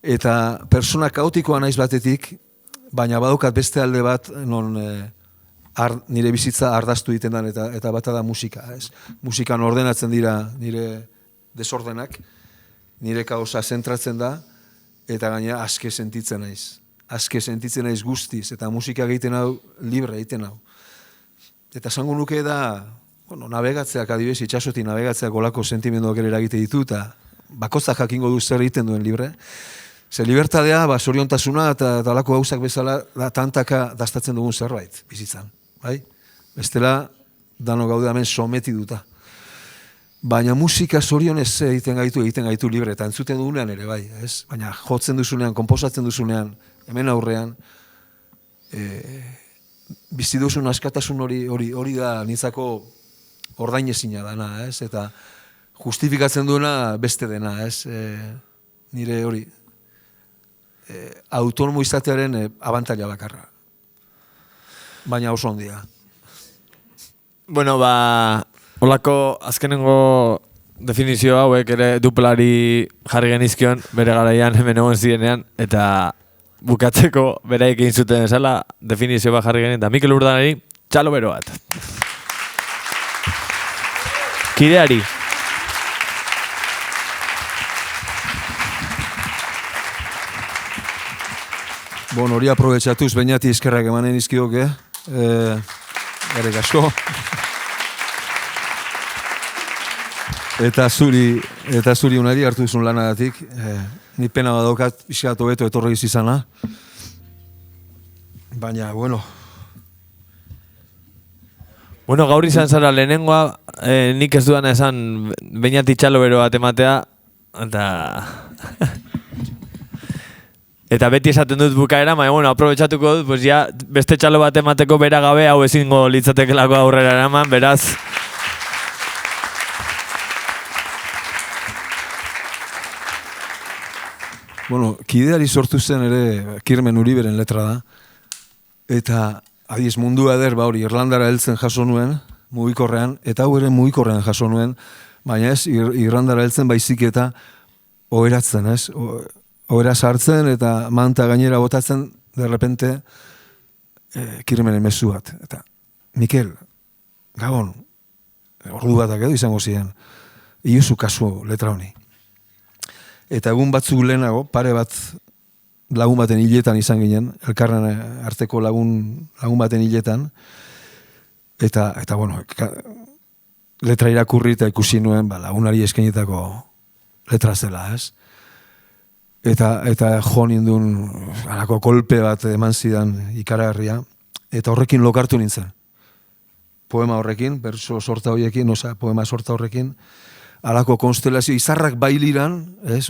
eta persona kaotikoa naiz batetik, baina badaukat beste alde bat, non nire bizitza ardaztu egiten den, eta bata da musika. Musikan ordenatzen dira nire desordenak, nire kaosa zentratzen da, eta gaina aske sentitzen naiz. Aske sentitzen naiz guztiz, eta musika egiten hau, libre egiten hau. Eta esango nuke da, navegatzeak adibidez, itxasotik navegatzeak olako sentimenduak ere eragite ditu, eta bakotzak jakingo du zer egiten duen libre. Ze libertadea, zoriontasuna eta alako gauzak bezala tantaka dastatzen dugun zerbait, bizitzan. Bai? Bestela, dano gaude hemen sometituta. Baina musika zorionez egiten gaitu libre, eta entzuten dugunean ere, bai, ez? Baina jotzen duzunean, konposatzen duzunean, hemen aurrean, bizi duzun askatasun hori da nitzako ordainezina dana, ez? Eta justifikatzen duena beste dena, ez? Nire hori, autonomo izatearen abantaila bakarra. Baina oso ondia. Bueno, holako azkenengo definizio hauek ere duplari jarri genizkion bere garaian hemen egon zirenean, eta bukatzeko beraik egin zuten esala definizio bat jarri genien, eta Mikel Urdanari txalo bero bat. Kideari. Bon, hori aprobetxatuz, bainati eskerrak emanen izkidok, garek asko. Eta zuri unari hartu duzun lanagatik, ni pena badaukat pixkat hobeto etorri izana. Baina, bueno. Bueno, gaur izan zara lehenengoa, nik ez dudan esan bainati txalo bero bat ematea, eta beti esaten dut bukaera, baina, bueno, aprobetxatuko dut, pues ya beste txalo bat emateko bera gabe, hau ezingo litzatekelako aurrera eraman, beraz. Bueno, kideari sortu zen ere Kirmen Uriberen letra da, eta adiez mundu eder, hori, Irlandara heltzen jaso nuen, mugikorrean, eta hau ere mugikorrean jaso nuen, baina ez, Irlandara heltzen baizik eta oheratzen, ez? Ohera sartzen eta manta gainera botatzen, derrepente, Kirmenen mezu bat. Eta, Mikel, Gabon, ordu batak edo izango ziren, iozu kasu letra honi. Eta egun batzuk lehenago, pare bat lagun baten hiletan izan ginen, elkarren arteko lagun baten hiletan, eta bueno, letra irakurri eta ikusi nuen lagunari eskainetako letra zela, ez? Eta jo nindun alako kolpe bat eman zidan ikaragarria, eta horrekin lokartu nintzen. Poema horrekin, berso sorta horiekin, poema sorta horrekin, alako konstelazio, izarrak bailiran,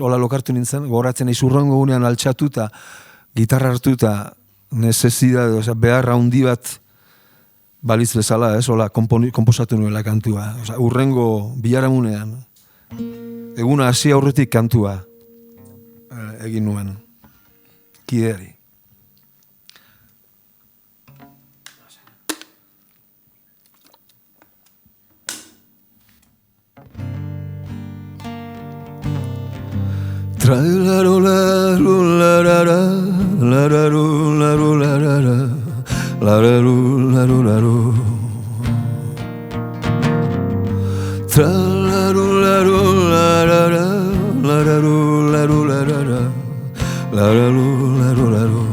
hola lokartu nintzen, goratzen izurrango gunean altxatu eta gitarra hartu eta necesidad, beharra handi bat balitz bezala, hola komposatu nuela kantua. Urrengo biharamunean, eguna hasi aurretik kantua egin nuen, kideari. Tralaru laru larara, lararu laru larara, lararu laru laru. Tralaru laru larara, lararu laru larara, lararu laru laru.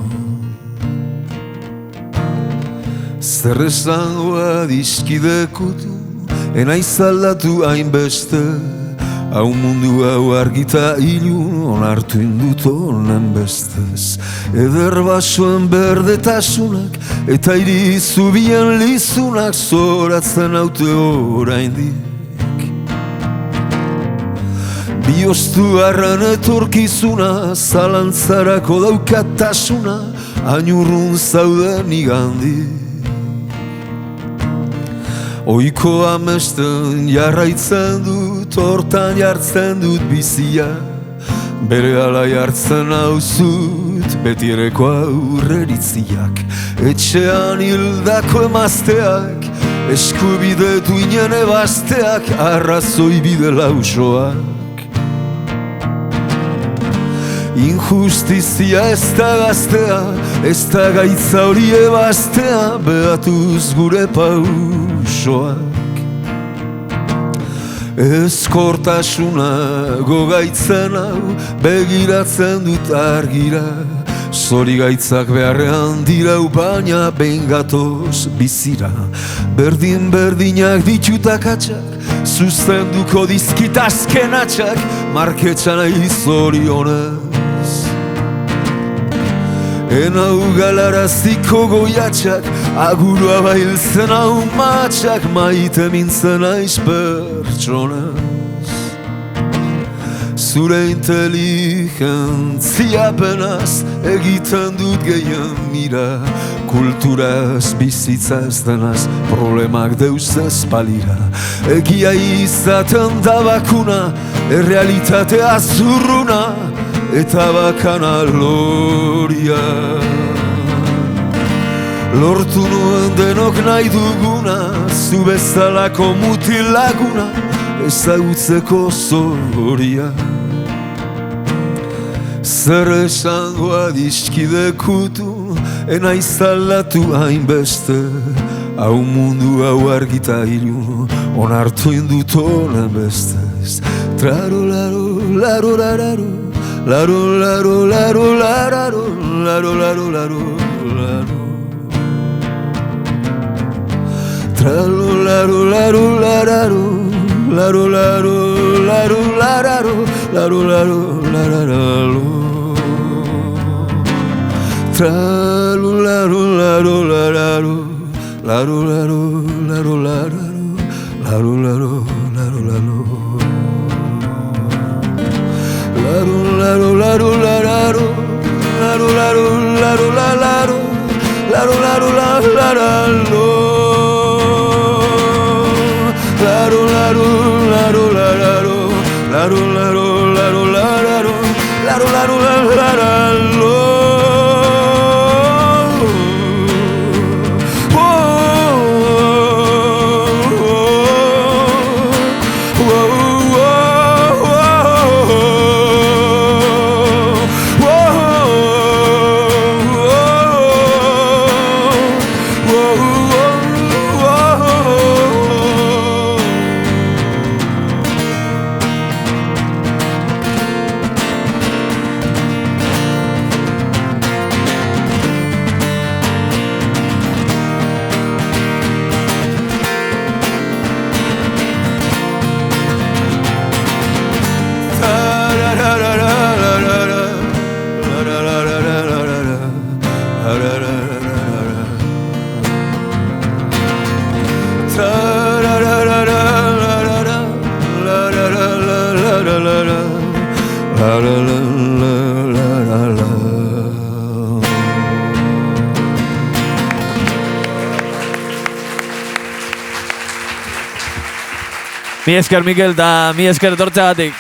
Zer esangoa dizkidekutu, enaiz aldatu hainbeste, hau mundu hau argita ilun onartu indut honen bestez. Eder basoen berdetasunak eta iri zubian lizunak zoratzen haute oraindik. Bioztu arran etorkizuna, zalantzarako daukatasuna, ainurrun zauden igandi. Oiko amesten jarraitzen dut, hortan jartzen dut bizia, bere ala jartzen hauzut, betiereko aurreritziak. Etxean hildako emazteak, eskubide duinen ebazteak, arrazoi bide lausoak. Injustizia ez da gaztea, ez da gaitza hori ebaztea, behatuz gure pausoak. Ezkortasuna gogaitzen hau, begiratzen dut argira, zori gaitzak beharrean dirau, baina behin gatoz bizira. Berdin-berdinak ditutak atxak, zuzenduko dizkit azken atxak, marketxan zorionez. Enau galaraziko goiatxak, agurua bailtzen hau matxak, maite mintzen aiz pertsonaz. Zure inteligentzia penaz, egiten dut gehien mira, kulturaz bizitzaz denaz, problemak deuzez balira. Egia izaten da bakuna, errealitatea zurruna, eta bakana loria. Lortu nuen denok nahi duguna, zu bezalako mutil laguna, ezagutzeko zoria. Zer esango adiskidekutu, enaiz aldatu hainbeste, hau mundu hau argitailu, onartu indut honen bestez. Trarolaro, laro, lararo, laro, laro, laro, lararo, laro, laro, laro, laro. Tralo, laro, laro, lararo, laro, laro, laro, lararo, laro, laro, lararo. Tralo, laro, laro, lararo, laro, laro, laro, lararo, laro, laro, laro, laro. Laro, laro, laro, lararo, laro, laro, laro, lararo, laro, laro, lararo. Laro, laro, laro, lararo, laro, laro, laro, lararo, laro, laro, lararo. Mi esker Mikel eta mi esker etortzeagatik.